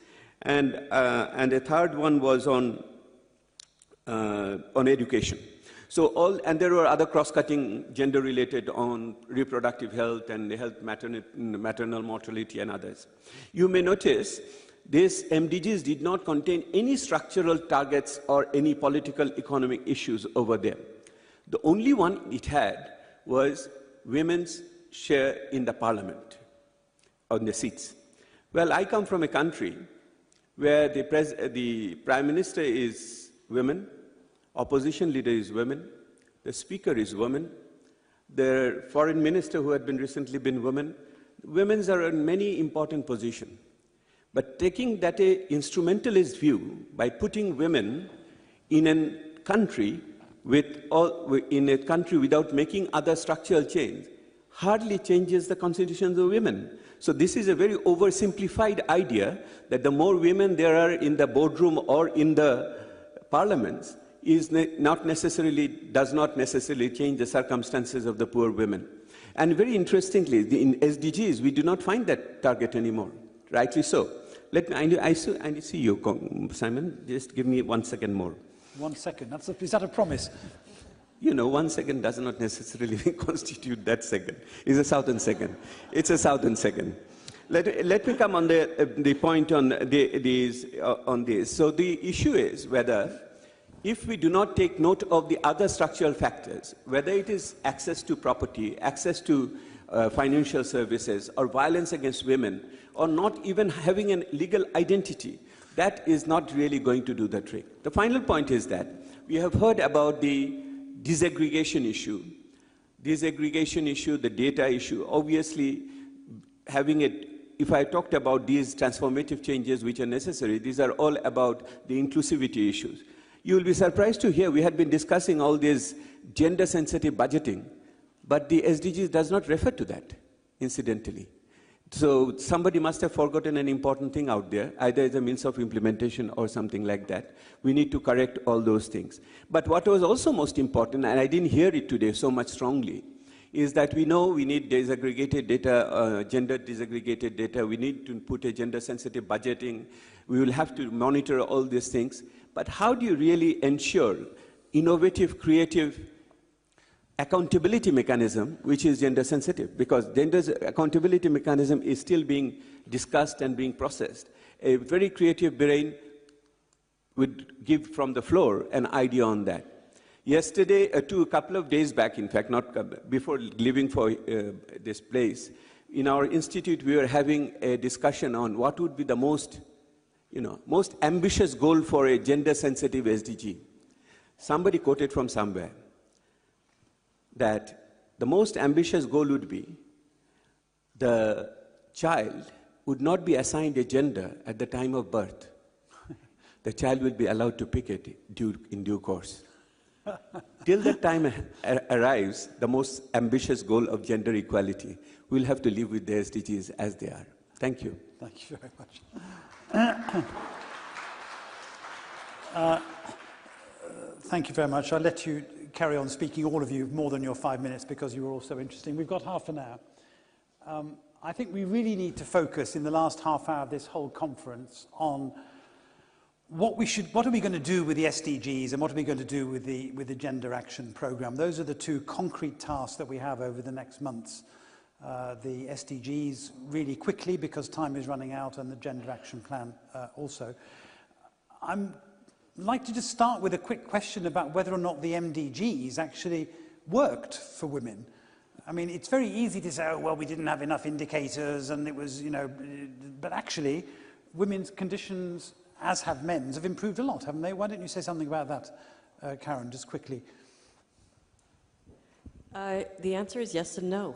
And the third one was on education. So and there were other cross-cutting gender-related on reproductive health and the health maternal mortality and others. You may notice this MDGs did not contain any structural targets or any political economic issues over there. The only one it had was women's share in the parliament, on the seats. Well, I come from a country where the prime minister is women, opposition leader is women, the speaker is woman, the foreign minister who had recently been women. Women are in many important positions. But taking that instrumentalist view by putting women in a country in a country without making other structural change hardly changes the constitutions of women. So this is a very oversimplified idea that the more women there are in the boardroom or in the parliaments does not necessarily change the circumstances of the poor women. And very interestingly, in SDGs, we do not find that target anymore, rightly so. I see you, Simon. Just give me 1 second more. 1 second. Is that a promise? You know, 1 second does not necessarily constitute that second. It's a thousand second. It's a thousand second. Let me come on the point on this. So the issue is whether, if we do not take note of the other structural factors, whether it is access to property, access to financial services, or violence against women, or not even having a legal identity, that is not really going to do the trick. The final point is that we have heard about the disaggregation issue. Disaggregation issue, the data issue, obviously having it, if I talked about these transformative changes which are necessary, these are all about the inclusivity issues. You will be surprised to hear we had been discussing all this gender-sensitive budgeting, but the SDGs does not refer to that, incidentally. So somebody must have forgotten an important thing out there, either as a means of implementation or something like that. We need to correct all those things. But what was also most important, and I didn't hear it today so much strongly, is that we know we need disaggregated data, gender disaggregated data. We need to put a gender-sensitive budgeting. We will have to monitor all these things. But how do you really ensure innovative, creative accountability mechanism, which is gender sensitive? Because gender's accountability mechanism is still being discussed and being processed. A very creative brain would give from the floor an idea on that. Yesterday, a couple of days back, in fact, not before leaving for this place, in our institute, we were having a discussion on what would be the most ambitious goal for a gender-sensitive SDG. Somebody quoted from somewhere that the most ambitious goal would be the child would not be assigned a gender at the time of birth. The child will be allowed to pick it in due course. Till that time arrives, the most ambitious goal of gender equality, we'll have to live with the SDGs as they are. Thank you. Thank you very much. Thank you very much. I'll let you carry on speaking, all of you, more than your 5 minutes, because you were all so interesting. We've got half an hour. I think we really need to focus in the last half hour of this whole conference on what are we going to do with the SDGs and what are we going to do with the Gender Action Programme. Those are the two concrete tasks that we have over the next months. The SDGs really quickly, because time is running out, and the Gender Action Plan also. I'd like to just start with a quick question about whether or not the MDGs actually worked for women. I mean, it's very easy to say, oh, well, we didn't have enough indicators, and it was, but actually, women's conditions, as have men's, have improved a lot, haven't they? Why don't you say something about that, Caren, just quickly? The answer is yes and no.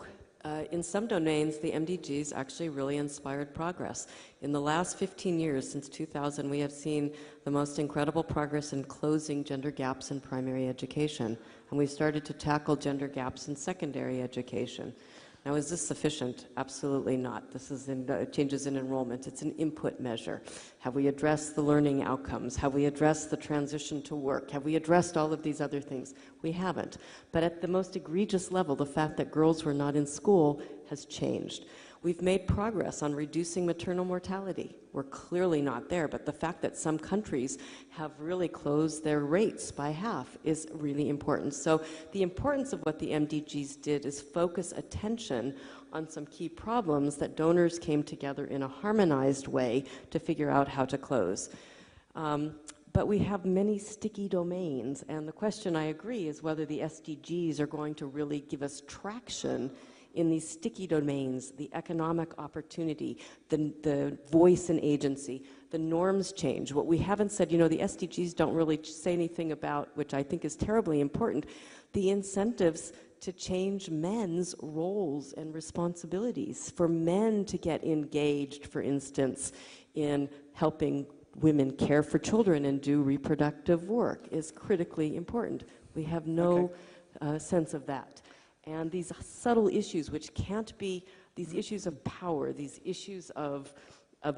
In some domains, the MDGs actually really inspired progress. In the last 15 years, since 2000, we have seen the most incredible progress in closing gender gaps in primary education. And we've started to tackle gender gaps in secondary education. Now, is this sufficient? Absolutely not. This is changes in enrollment. It's an input measure. Have we addressed the learning outcomes? Have we addressed the transition to work? Have we addressed all of these other things? We haven't. But at the most egregious level, the fact that girls were not in school has changed. We've made progress on reducing maternal mortality. We're clearly not there, but the fact that some countries have really closed their rates by half is really important. So the importance of what the MDGs did is focus attention on some key problems that donors came together in a harmonized way to figure out how to close. But we have many sticky domains, and the question, I agree, is whether the SDGs are going to really give us traction in these sticky domains: the economic opportunity, the voice and agency, the norms change. What we haven't said, the SDGs don't really say anything about, which I think is terribly important, the incentives to change men's roles and responsibilities, for men to get engaged, for instance, in helping women care for children and do reproductive work is critically important. We have no sense of that. And these subtle issues, which can't be, these issues of power, these issues of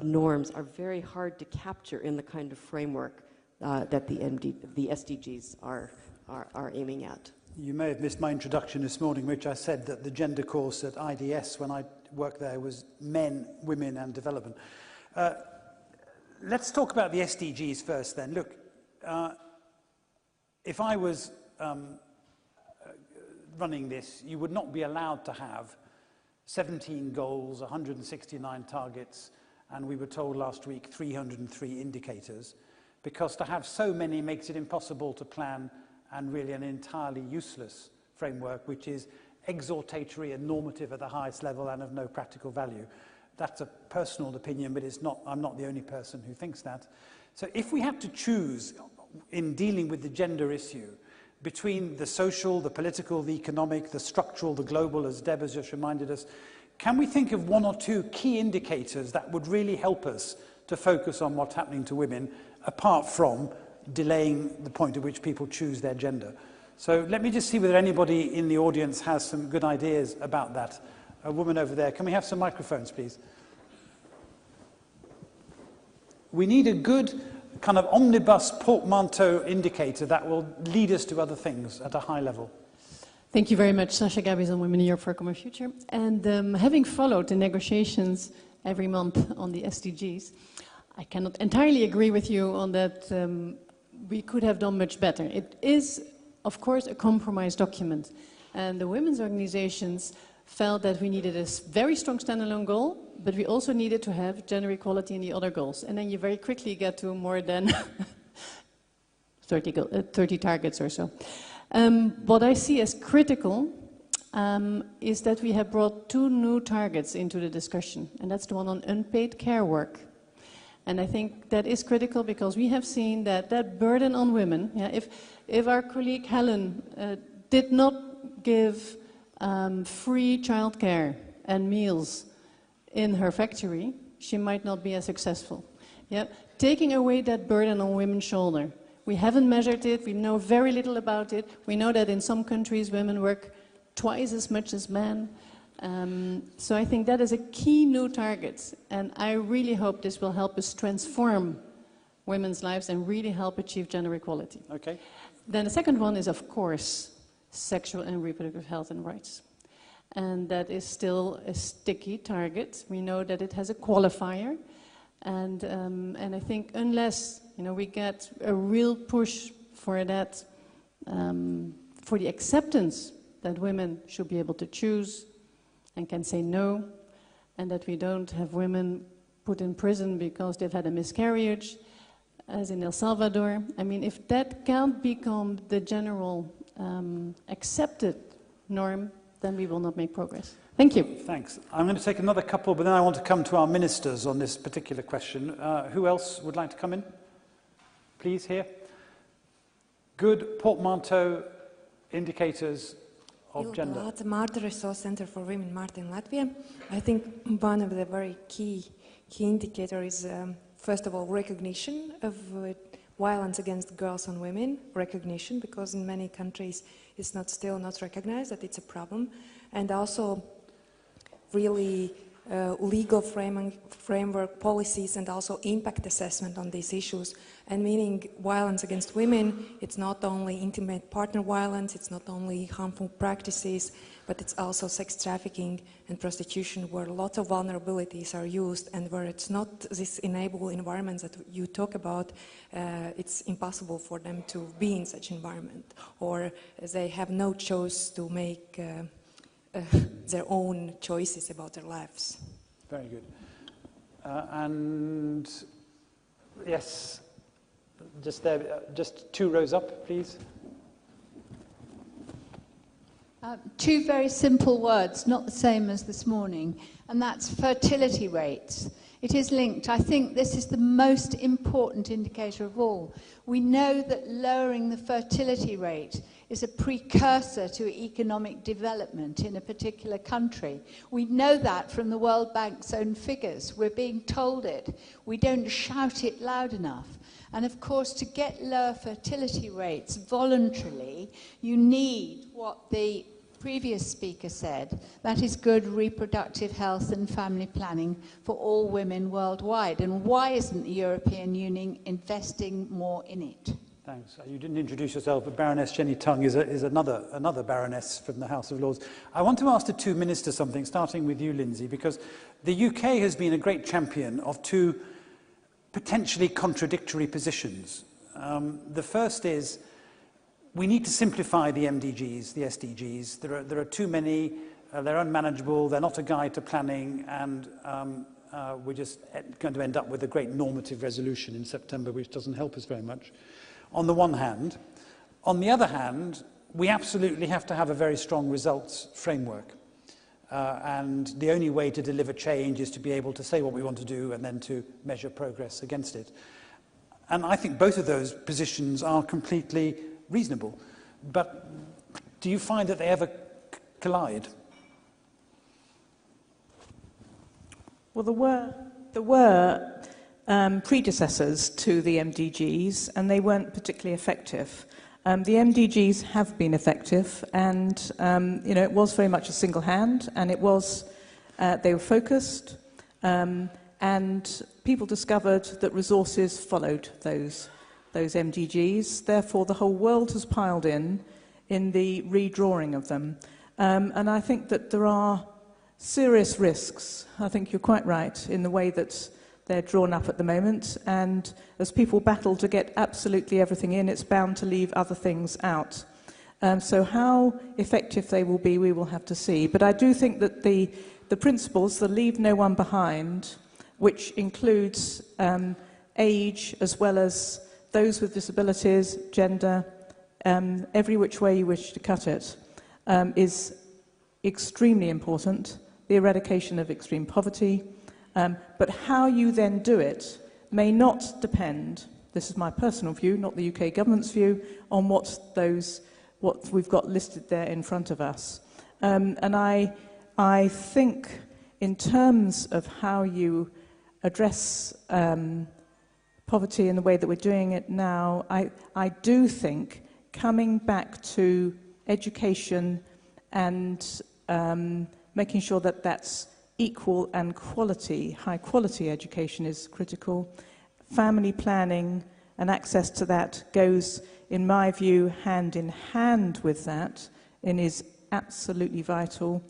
norms are very hard to capture in the kind of framework that the SDGs are aiming at. You may have missed my introduction this morning, which I said that the gender course at IDS when I worked there was men, women and development. Let's talk about the SDGs first then. Look, if I was running this, you would not be allowed to have 17 goals, 169 targets, and we were told last week 303 indicators, because to have so many makes it impossible to plan and really an entirely useless framework, which is exhortatory and normative at the highest level and of no practical value. That's a personal opinion, but it's not, I'm not the only person who thinks that. So if we had to choose in dealing with the gender issue between the social, the political, the economic, the structural, the global, as Deb has just reminded us, can we think of one or two key indicators that would really help us to focus on what's happening to women, apart from delaying the point at which people choose their gender? So let me just see whether anybody in the audience has some good ideas about that. A woman over there. Can we have some microphones, please? We need a good kind of omnibus portmanteau indicator that will lead us to other things at a high level. Thank you very much. Sasha Gabis on Women in Europe for a Common Future. And having followed the negotiations every month on the SDGs, I cannot entirely agree with you on that we could have done much better. It is, of course, a compromise document. And the women's organizations felt that we needed a very strong standalone goal, but we also needed to have gender equality in the other goals. And then you very quickly get to more than 30 targets or so. What I see as critical is that we have brought 2 new targets into the discussion, and that's the one on unpaid care work. And I think that is critical because we have seen that that burden on women, if our colleague Helen did not give free childcare and meals in her factory, she might not be as successful. Taking away that burden on women's shoulder. We haven't measured it, we know very little about it. We know that in some countries women work twice as much as men. So I think that is a key new target, and I really hope this will help us transform women's lives and really help achieve gender equality. Okay. Then the second one is, of course, sexual and reproductive health and rights. And that is still a sticky target. We know that it has a qualifier. And I think unless we get a real push for that, for the acceptance that women should be able to choose and can say no, and that we don't have women put in prison because they've had a miscarriage, as in El Salvador. I mean, if that can't become the general accepted norm, then we will not make progress. Thank you. Thanks. I'm going to take another couple, but then I want to come to our ministers on this particular question. Who else would like to come in? Please, here. Good portmanteau indicators of gender. Marta Resource Center for Women, Marta in Latvia. I think one of the very key indicators is, first of all, recognition of violence against girls and women, recognition, because in many countries it's still not recognized that it's a problem, and also really legal framework policies and also impact assessment on these issues. And meaning violence against women, it's not only intimate partner violence, it's not only harmful practices, but it's also sex trafficking and prostitution, where lots of vulnerabilities are used, and where it's not this enable environments that you talk about, it's impossible for them to be in such environment, or they have no choice to make their own choices about their lives. Very good. And yes, just there, just 2 rows up, please. 2 very simple words, not the same as this morning, and that's fertility rates. It is linked. I think this is the most important indicator of all. We know that lowering the fertility rate is a precursor to economic development in a particular country. We know that from the World Bank's own figures. We're being told it. We don't shout it loud enough. And of course, to get lower fertility rates voluntarily, you need what the previous speaker said, that is good reproductive health and family planning for all women worldwide. And why isn't the European Union investing more in it? Thanks. You didn't introduce yourself, but Baroness Jenny Tung is another Baroness from the House of Lords. I want to ask the two ministers something, starting with you, Lindsay, because the UK has been a great champion of two potentially contradictory positions. The first is we need to simplify the MDGs, the SDGs. There are too many, they're unmanageable, they're not a guide to planning, and we're just going to end up with a great normative resolution in September, which doesn't help us very much, on the one hand. On the other hand, we absolutely have to have a very strong results framework. And the only way to deliver change is to be able to say what we want to do and then to measure progress against it. And I think both of those positions are completely reasonable. But do you find that they ever collide? Well, there were predecessors to the MDGs, and they weren't particularly effective. The MDGs have been effective, and it was very much a single hand, and it was they were focused, and people discovered that resources followed those MDGs. Therefore, the whole world has piled in the redrawing of them, and I think that there are serious risks. I think you're quite right in the way that they're drawn up at the moment, and as people battle to get absolutely everything in, it's bound to leave other things out. So how effective they will be, we will have to see. But I do think that the principles, the leave no one behind, which includes age as well as those with disabilities, gender, every which way you wish to cut it, is extremely important. The eradication of extreme poverty, but how you then do it may not depend, this is my personal view, not the UK government's view, on what we've got listed there in front of us. And I think in terms of how you address poverty in the way that we're doing it now, I do think coming back to education and making sure that that's equal and quality, high-quality education is critical. Family planning and access to that goes, in my view, hand in hand with that and is absolutely vital.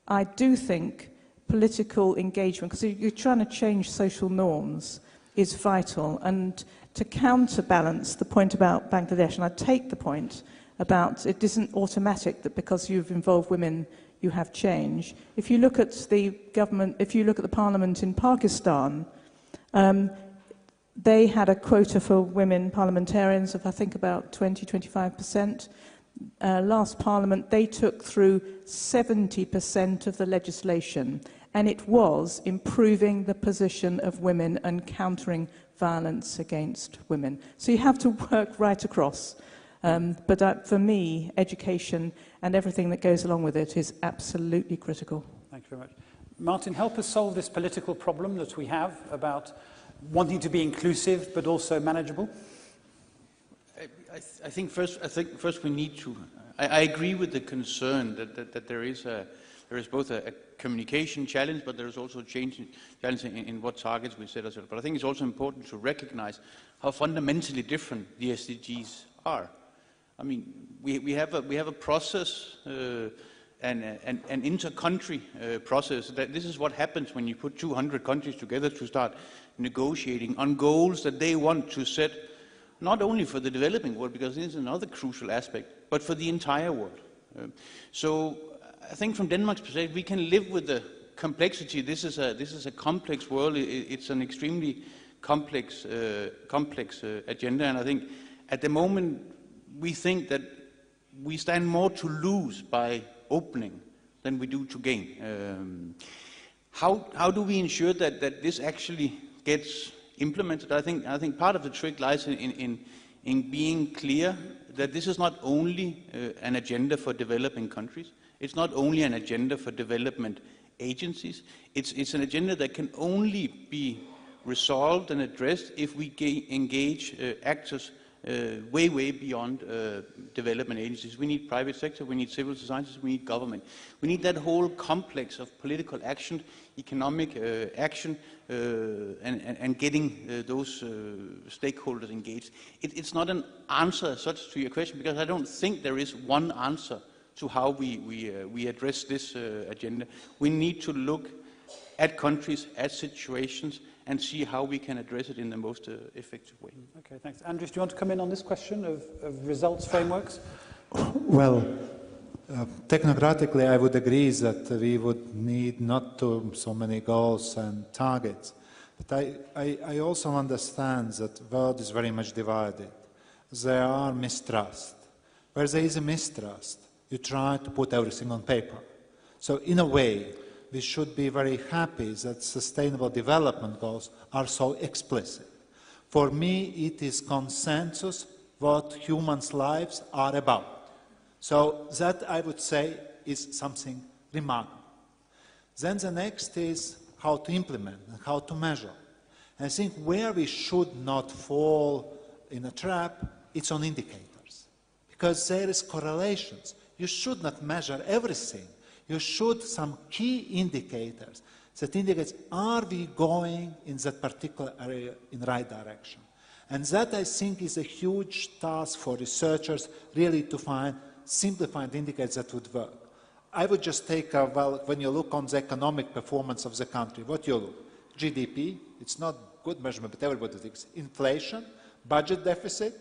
I do think political engagement, because you're trying to change social norms, is vital. And to counterbalance the point about Bangladesh, and I take the point about it isn't automatic that because you've involved women you have change. If you look at the government, if you look at the parliament in Pakistan, they had a quota for women parliamentarians of, I think, about 20-25%. Last parliament, they took through 70% of the legislation, and it was improving the position of women and countering violence against women. So you have to work right across. But for me, education and everything that goes along with it is absolutely critical. Thank you very much. Martin, help us solve this political problem that we have about wanting to be inclusive but also manageable. I think first we need to. I agree with the concern that there is both a communication challenge, but there is also a challenge in what targets we set ourselves. But I think it's also important to recognize how fundamentally different the SDGs are. I mean, we have a process, an inter-country process. This is what happens when you put 200 countries together to start negotiating on goals that they want to set, not only for the developing world, because this is another crucial aspect, but for the entire world. So I think from Denmark's perspective, we can live with the complexity. This is a complex world. It's an extremely complex agenda, and I think at the moment we think that we stand more to lose by opening than we do to gain. How do we ensure that this actually gets implemented? I think part of the trick lies in in being clear that this is not only an agenda for developing countries, it's not only an agenda for development agencies, it's an agenda that can only be resolved and addressed if we engage actors way beyond development agencies. We need private sector, we need civil societies, we need government. We need that whole complex of political action, economic action, and getting those stakeholders engaged. It's not an answer as such to your question, because I don't think there is one answer to how we address this agenda. We need to look at countries, at situations, and see how we can address it in the most effective way. Okay, thanks. Andris, do you want to come in on this question of results frameworks? Well, technocratically, I would agree that we would need not so many goals and targets. But I also understand that the world is very much divided. There are mistrust. Where there is a mistrust, you try to put everything on paper. So in a way, we should be very happy that sustainable development goals are so explicit. For me, it is consensus what humans' lives are about. So that, I would say, is something remarkable. Then the next is how to implement and how to measure. And I think where we should not fall in a trap, it's on indicators. Because there is correlations. You should not measure everything. You should some key indicators that indicates, are we going in that particular area in the right direction? And that, I think, is a huge task for researchers, really to find simplified indicators that would work. I would just take, well, when you look on the economic performance of the country, what you look? GDP, it's not good measurement, but everybody thinks. Inflation, budget deficit,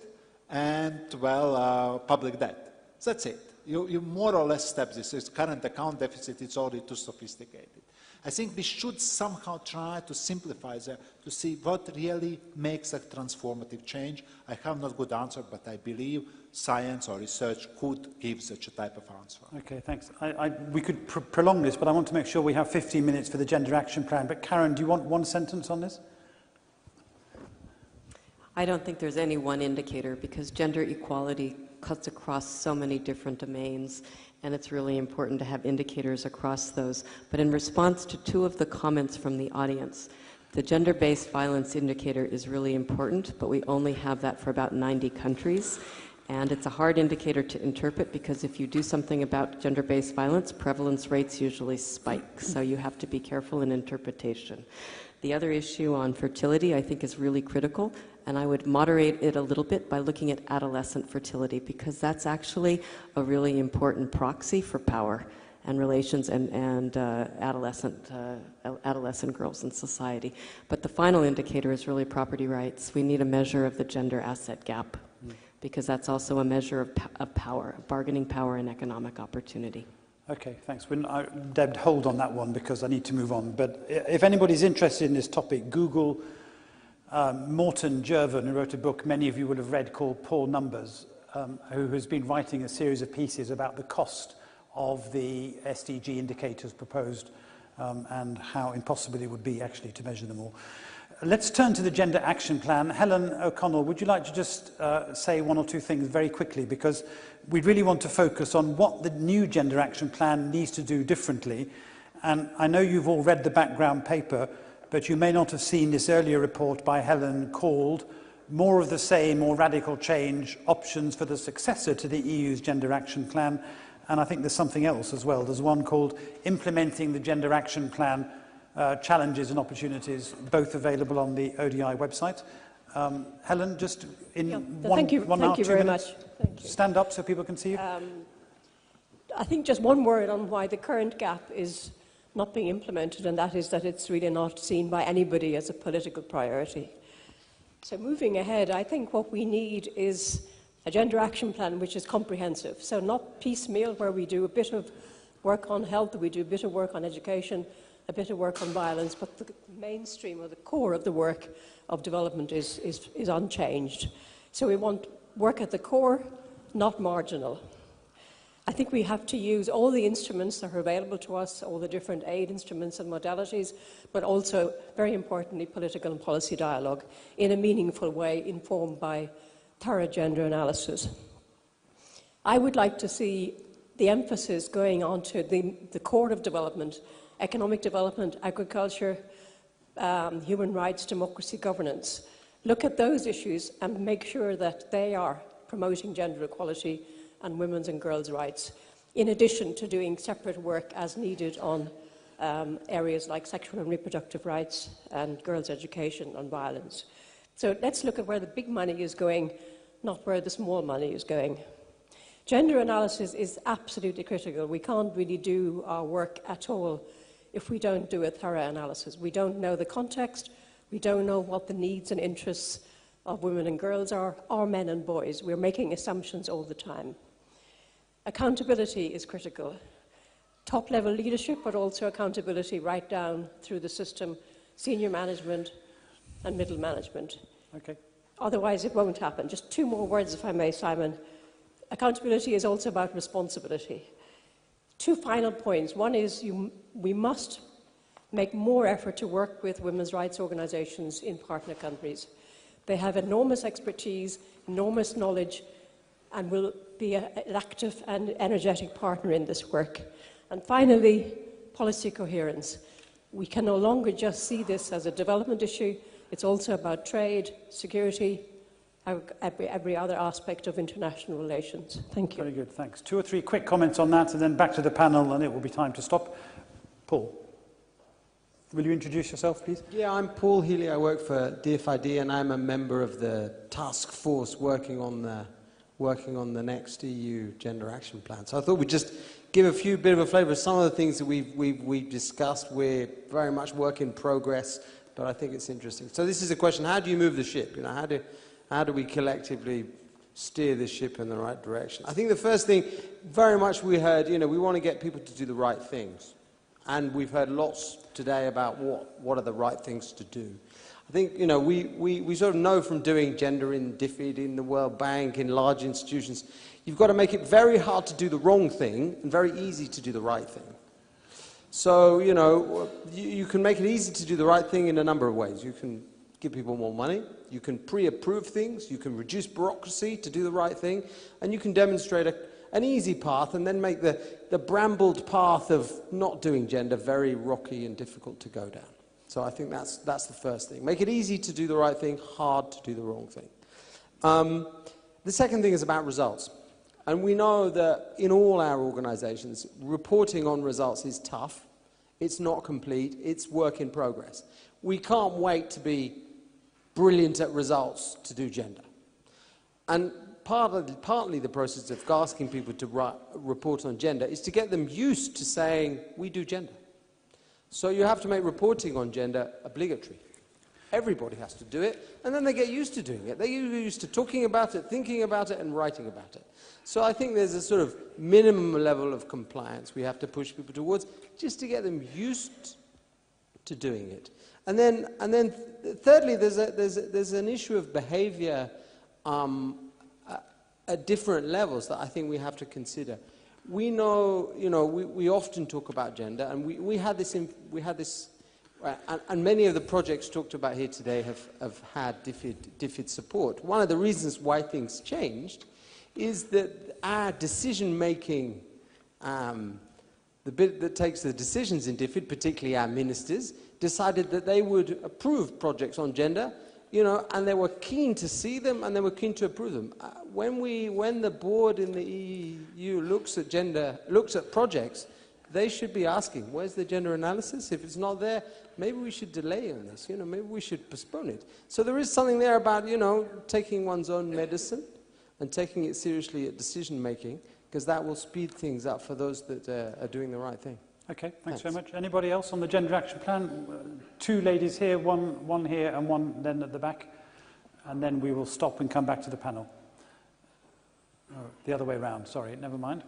and, well, public debt. That's it. You more or less step this. It's current account deficit, it's already too sophisticated. I think we should somehow try to simplify that, to see what really makes a transformative change. I have not good answer, but I believe science or research could give such a type of answer. Okay, thanks. We could prolong this, but I want to make sure we have 15 minutes for the Gender Action Plan. But Caren, do you want one sentence on this? I don't think there's any one indicator, because gender equality cuts across so many different domains, and it's really important to have indicators across those. But in response to two of the comments from the audience, the gender-based violence indicator is really important, but we only have that for about 90 countries. And it's a hard indicator to interpret, because if you do something about gender-based violence, prevalence rates usually spike. So you have to be careful in interpretation. The other issue on fertility, I think, is really critical, and I would moderate it a little bit by looking at adolescent fertility, because that's actually a really important proxy for power and relations and adolescent girls in society. But the final indicator is really property rights. We need a measure of the gender asset gap, because that's also a measure of power, bargaining power and economic opportunity. Okay, thanks. Deb, hold on that one because I need to move on. But if anybody's interested in this topic, Google Morten Jerven, who wrote a book many of you will have read called Poor Numbers, who has been writing a series of pieces about the cost of the SDG indicators proposed and how impossible it would be actually to measure them all. Let's turn to the Gender Action Plan. Helen O'Connell, would you like to just say one or two things very quickly, because we really want to focus on what the new Gender Action Plan needs to do differently. And I know you've all read the background paper, but you may not have seen this earlier report by Helen called More of the Same or Radical Change, Options for the Successor to the EU's Gender Action Plan. And I think there's something else as well. There's one called Implementing the Gender Action Plan, Challenges and Opportunities, both available on the ODI website. Helen, just in thank you very much. Thank you. Stand up so people can see you. I think just one word on why the current gap is not being implemented, and that is that it's really not seen by anybody as a political priority. So moving ahead, I think what we need is a gender action plan which is comprehensive. So not piecemeal, where we do a bit of work on health, we do a bit of work on education, a bit of work on violence, but the mainstream or the core of the work of development is unchanged. So we want work at the core, not marginal. I think we have to use all the instruments that are available to us, all the different aid instruments and modalities, but also, very importantly, political and policy dialogue in a meaningful way, informed by thorough gender analysis. I would like to see the emphasis going on to the core of development, economic development, agriculture, human rights, democracy, governance. Look at those issues and make sure that they are promoting gender equality and women's and girls' rights, in addition to doing separate work as needed on areas like sexual and reproductive rights and girls' education and violence. So let's look at where the big money is going, not where the small money is going. Gender analysis is absolutely critical. We can't really do our work at all if we don't do a thorough analysis. We don't know the context, we don't know what the needs and interests of women and girls are, or men and boys. We're making assumptions all the time. Accountability is critical. Top-level leadership, but also accountability right down through the system, senior management and middle management. Okay. Otherwise, it won't happen. Just 2 more words, if I may, Simon. Accountability is also about responsibility. 2 final points. One is we must make more effort to work with women's rights organisations in partner countries. They have enormous expertise, enormous knowledge, and will be an active and energetic partner in this work. And finally, policy coherence. We can no longer just see this as a development issue. It's also about trade, security, every other aspect of international relations. Thank you. Very good, thanks. 2 or 3 quick comments on that, and then back to the panel, and it will be time to stop. Paul, will you introduce yourself, please? Yeah, I'm Paul Healy. I work for DFID, and I'm a member of the task force working on the next EU Gender Action Plan. So I thought we'd just give a bit of a flavour of some of the things that we've discussed. We're very much work in progress, but I think it's interesting. So this is a question: how do you move the ship? You know, how do we collectively steer the ship in the right direction? I think the first thing, very much we heard, you know, we want to get people to do the right things. And we've heard lots today about what are the right things to do. I think, you know, we sort of know from doing gender in DFID, in the World Bank, in large institutions, you've got to make it very hard to do the wrong thing and very easy to do the right thing. So, you know, you can make it easy to do the right thing in a number of ways. You can give people more money, you can pre-approve things, you can reduce bureaucracy to do the right thing, and you can demonstrate an easy path and then make the brambled path of not doing gender very rocky and difficult to go down. So I think that's the first thing. Make it easy to do the right thing, hard to do the wrong thing. The second thing is about results. And we know that in all our organizations, reporting on results is tough, it's not complete, it's work in progress. We can't wait to be brilliant at results to do gender. And partly the process of asking people to report on gender is to get them used to saying, we do gender. So you have to make reporting on gender obligatory. Everybody has to do it, and then they get used to doing it. They get used to talking about it, thinking about it, and writing about it. So I think there's a sort of minimum level of compliance we have to push people towards, just to get them used to doing it. And then thirdly, there's an issue of behavior at different levels that I think we have to consider. We know, you know, we often talk about gender, and we had this, and many of the projects talked about here today have had DFID support. One of the reasons why things changed is that our decision-making, the bit that takes the decisions in DFID, particularly our ministers, decided that they would approve projects on gender, you know, and they were keen to see them and they were keen to approve them. When the board in the EU looks at projects, they should be asking, where's the gender analysis? If it's not there, maybe we should delay on this, you know, maybe we should postpone it. So there is something there about, you know, taking one's own medicine and taking it seriously at decision making, because that will speed things up for those that are doing the right thing. Okay, thanks very much. Anybody else on the Gender Action Plan? 2 ladies here, one here and one then at the back. And then we will stop and come back to the panel. Oh, the other way around, sorry, never mind.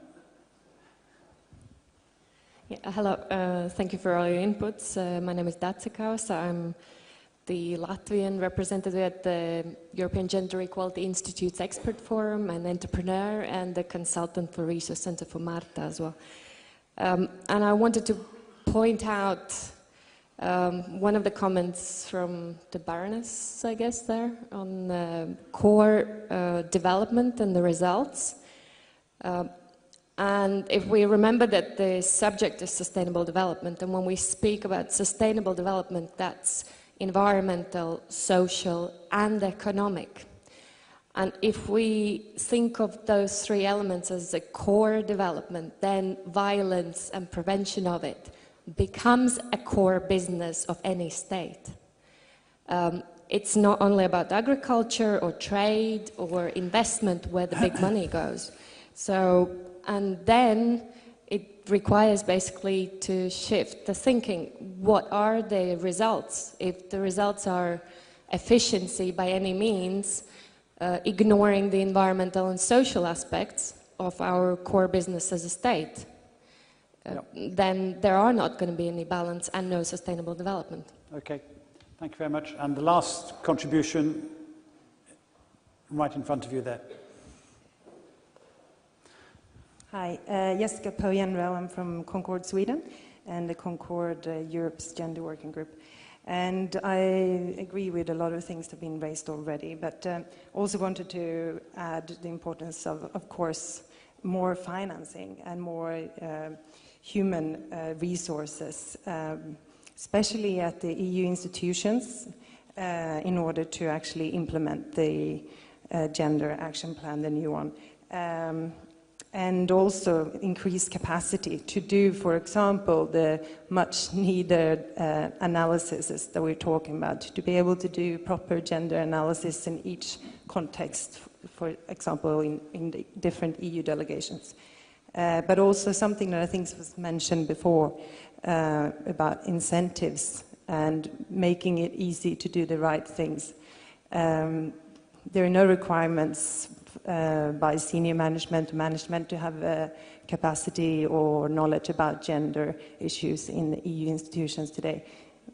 Yeah, hello, thank you for all your inputs. My name is Bhattacharya. I'm the Latvian representative at the European Gender Equality Institute's Expert Forum, an entrepreneur and a consultant for Research Center for Marta as well. And I wanted to point out One of the comments from the Baroness, I guess, there, on core development and the results. And if we remember that the subject is sustainable development, and when we speak about sustainable development, that's environmental, social, and economic. And if we think of those three elements as a core development, then violence and prevention of it becomes a core business of any state. It's not only about agriculture or trade or investment where the big money goes. So, and then it requires basically to shift the thinking. What are the results? If the results are efficiency by any means, ignoring the environmental and social aspects of our core business as a state, then there are not going to be any balance and no sustainable development. Okay, thank you very much. And the last contribution, right in front of you there. Hi, Jessica Pojenrell. I'm from Concord, Sweden, and the Concord Europe's Gender Working Group. And I agree with a lot of things that have been raised already, but also wanted to add the importance of course, more financing and more human resources, especially at the EU institutions, in order to actually implement the Gender Action Plan, the new one. And also increase capacity to do, for example, the much needed analysis that we're talking about, to be able to do proper gender analysis in each context, for example, in the different EU delegations. But also something that I think was mentioned before about incentives and making it easy to do the right things. There are no requirements by senior management to have capacity or knowledge about gender issues in the EU institutions today.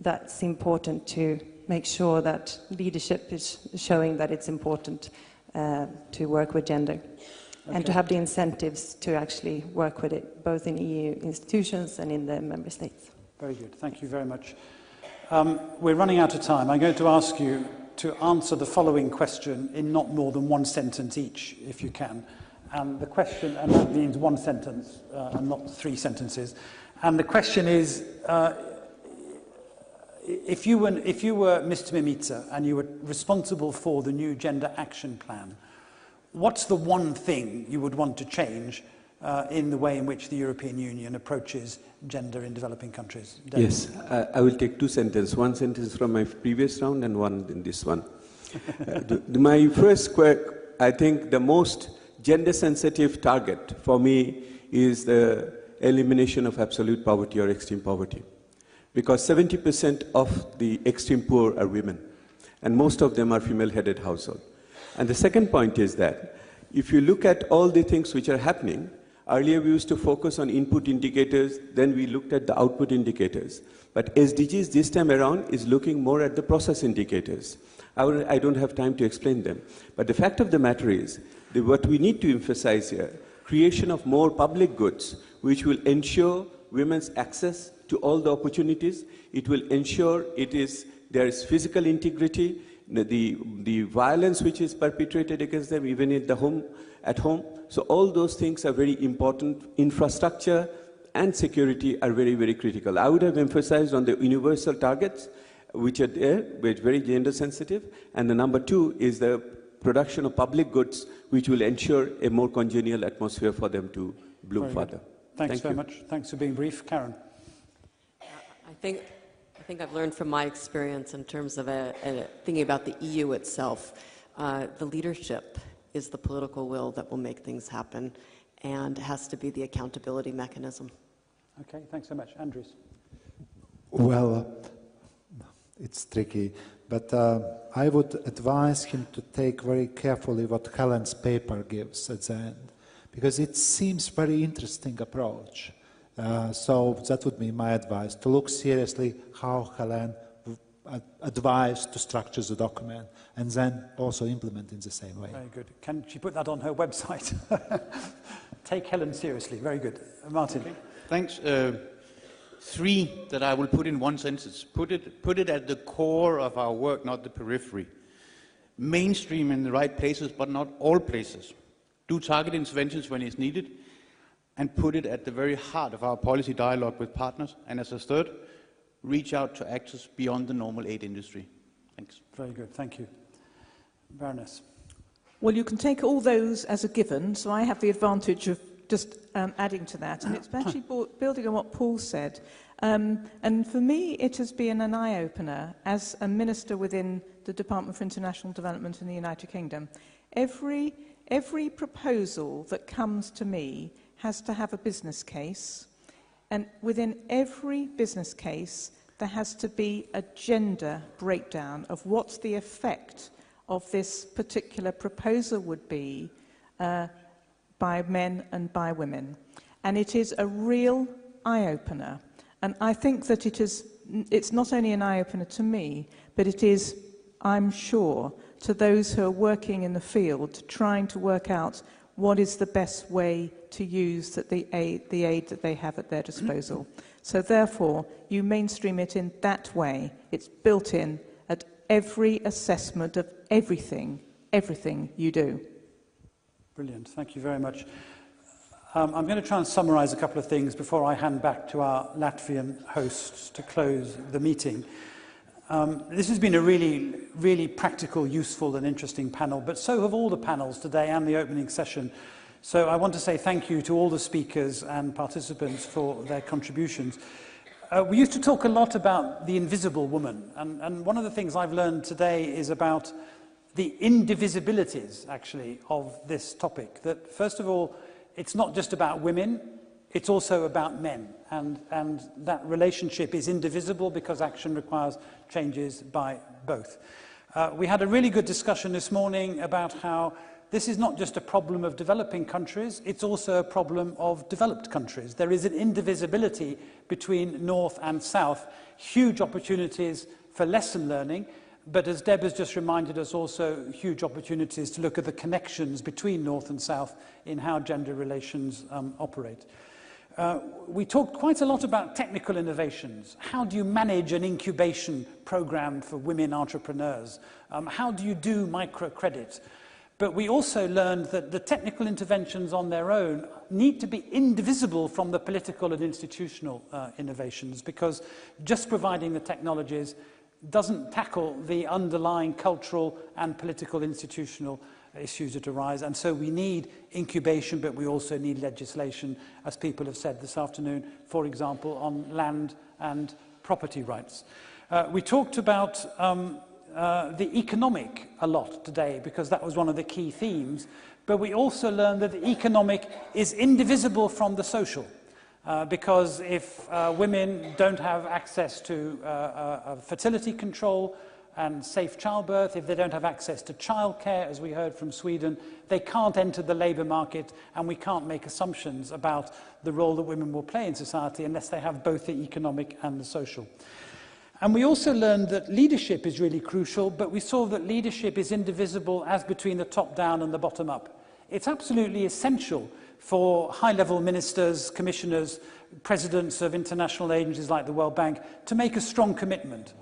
That's important to make sure that leadership is showing that it's important to work with gender. Okay. And to have the incentives to actually work with it, both in EU institutions and in the member states. Very good, thank you very much. We're running out of time. I'm going to ask you to answer the following question in not more than one sentence each, if you can. And the question, and that means one sentence and not 3 sentences. And the question is, if you were Mr. Mimica and you were responsible for the new Gender Action Plan, what's the one thing you would want to change in the way in which the European Union approaches gender in developing countries? David? Yes, I will take 2 sentences. One sentence from my previous round and one in this one. My first I think the most gender-sensitive target for me is the elimination of absolute poverty or extreme poverty. Because 70% of the extreme poor are women, and most of them are female-headed households. And the second point is that if you look at all the things which are happening, earlier we used to focus on input indicators, then we looked at the output indicators. But SDGs this time around is looking more at the process indicators. I don't have time to explain them. But the fact of the matter is, what we need to emphasize here, creation of more public goods, which will ensure women's access to all the opportunities. It will ensure there is physical integrity, the violence which is perpetrated against them, even at home. So all those things are very important. Infrastructure and security are very, very critical. I would have emphasized on the universal targets, which are there, which are very gender sensitive. And the number 2 is the production of public goods, which will ensure a more congenial atmosphere for them to bloom further. Thanks very much. Thanks for being brief. Caren. I think I've learned from my experience in terms of thinking about the EU itself. The leadership is the political will that will make things happen, and has to be the accountability mechanism. Okay, thanks so much. Andris. Well, it's tricky, but I would advise him to take very carefully what Helen's paper gives at the end, because it seems very interesting approach. So that would be my advice, to look seriously how Helen advised to structure the document and then also implement in the same way. Very good. Can she put that on her website? Take Helen seriously. Very good. Martin. Okay. Thanks. three that I will put in one sentence. Put it at the core of our work, not the periphery. Mainstream in the right places, but not all places. Do target interventions when it's needed, and put it at the very heart of our policy dialogue with partners. And as a third, reach out to actors beyond the normal aid industry. Thanks. Very good, thank you. Baroness. Well, you can take all those as a given, so I have the advantage of just adding to that, and it's actually building on what Paul said. And for me, it has been an eye-opener as a minister within the Department for International Development in the United Kingdom. Every proposal that comes to me has to have a business case, and within every business case, there has to be a gender breakdown of what the effect of this particular proposal would be by men and by women. And it is a real eye-opener. And I think that it's not only an eye-opener to me, but it is, I'm sure, to those who are working in the field, trying to work out what is the best way to use the aid that they have at their disposal. So therefore, you mainstream it in that way. It's built in at every assessment of everything you do. Brilliant, thank you very much. I'm going to try and summarise a couple of things before I hand back to our Latvian hosts to close the meeting. This has been a really, really practical, useful and interesting panel, but so have all the panels today and the opening session. So I want to say thank you to all the speakers and participants for their contributions. We used to talk a lot about the invisible woman, and one of the things I've learned today is about the indivisibilities, actually, of this topic. That, first of all, it's not just about women, it's also about men. And that relationship is indivisible because action requires changes by both. We had a really good discussion this morning about how this is not just a problem of developing countries, it's also a problem of developed countries. There is an indivisibility between North and South, huge opportunities for lesson learning, but as Deb has just reminded us, also huge opportunities to look at the connections between North and South in how gender relations operate. We talked quite a lot about technical innovations. How do you manage an incubation program for women entrepreneurs? How do you do microcredit? But we also learned that the technical interventions on their own need to be indivisible from the political and institutional innovations, because just providing the technologies doesn't tackle the underlying cultural and political institutional issues that arise. And so we need incubation, but we also need legislation, as people have said this afternoon, for example, on land and property rights. We talked about the economic a lot today, because that was one of the key themes, but we also learned that the economic is indivisible from the social. Because if women don't have access to fertility control and safe childbirth, if they don't have access to childcare, as we heard from Sweden, they can't enter the labour market, and we can't make assumptions about the role that women will play in society unless they have both the economic and the social. And we also learned that leadership is really crucial, but we saw that leadership is indivisible as between the top down and the bottom up. It's absolutely essential for high-level ministers, commissioners, presidents of international agencies like the World Bank to make a strong commitment.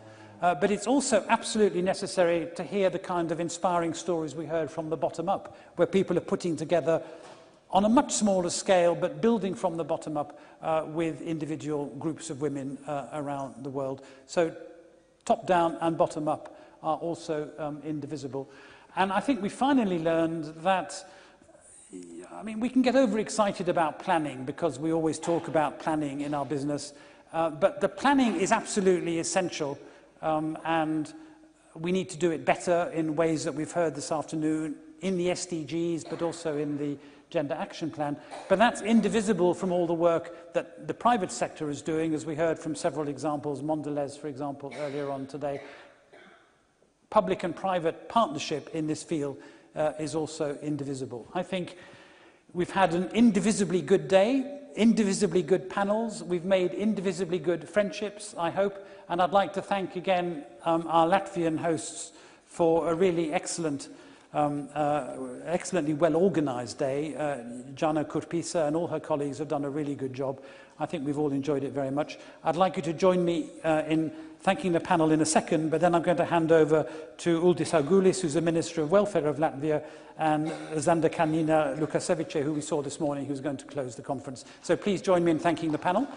But it's also absolutely necessary to hear the kind of inspiring stories we heard from the bottom up, where people are putting together on a much smaller scale, but building from the bottom up with individual groups of women around the world. So top down and bottom up are also indivisible. And I think we finally learned that, I mean, we can get overexcited about planning because we always talk about planning in our business, but the planning is absolutely essential, and we need to do it better in ways that we've heard this afternoon in the SDGs, but also in the Gender Action Plan. But that's indivisible from all the work that the private sector is doing, as we heard from several examples, Mdgs, for example, earlier on today. Public and private partnership in this field is also indivisible. I think we've had an indivisibly good day, indivisibly good panels, we've made indivisibly good friendships, I hope, and I'd like to thank again our Latvian hosts for a really excellent excellently well-organised day. Jana Kurpisa and all her colleagues have done a really good job. I think we've all enjoyed it very much. I'd like you to join me in thanking the panel in a second, but then I'm going to hand over to Uldis Augulis, who's the Minister of Welfare of Latvia, and Zanda Kanina Lukasevice, who we saw this morning, who's going to close the conference. So please join me in thanking the panel.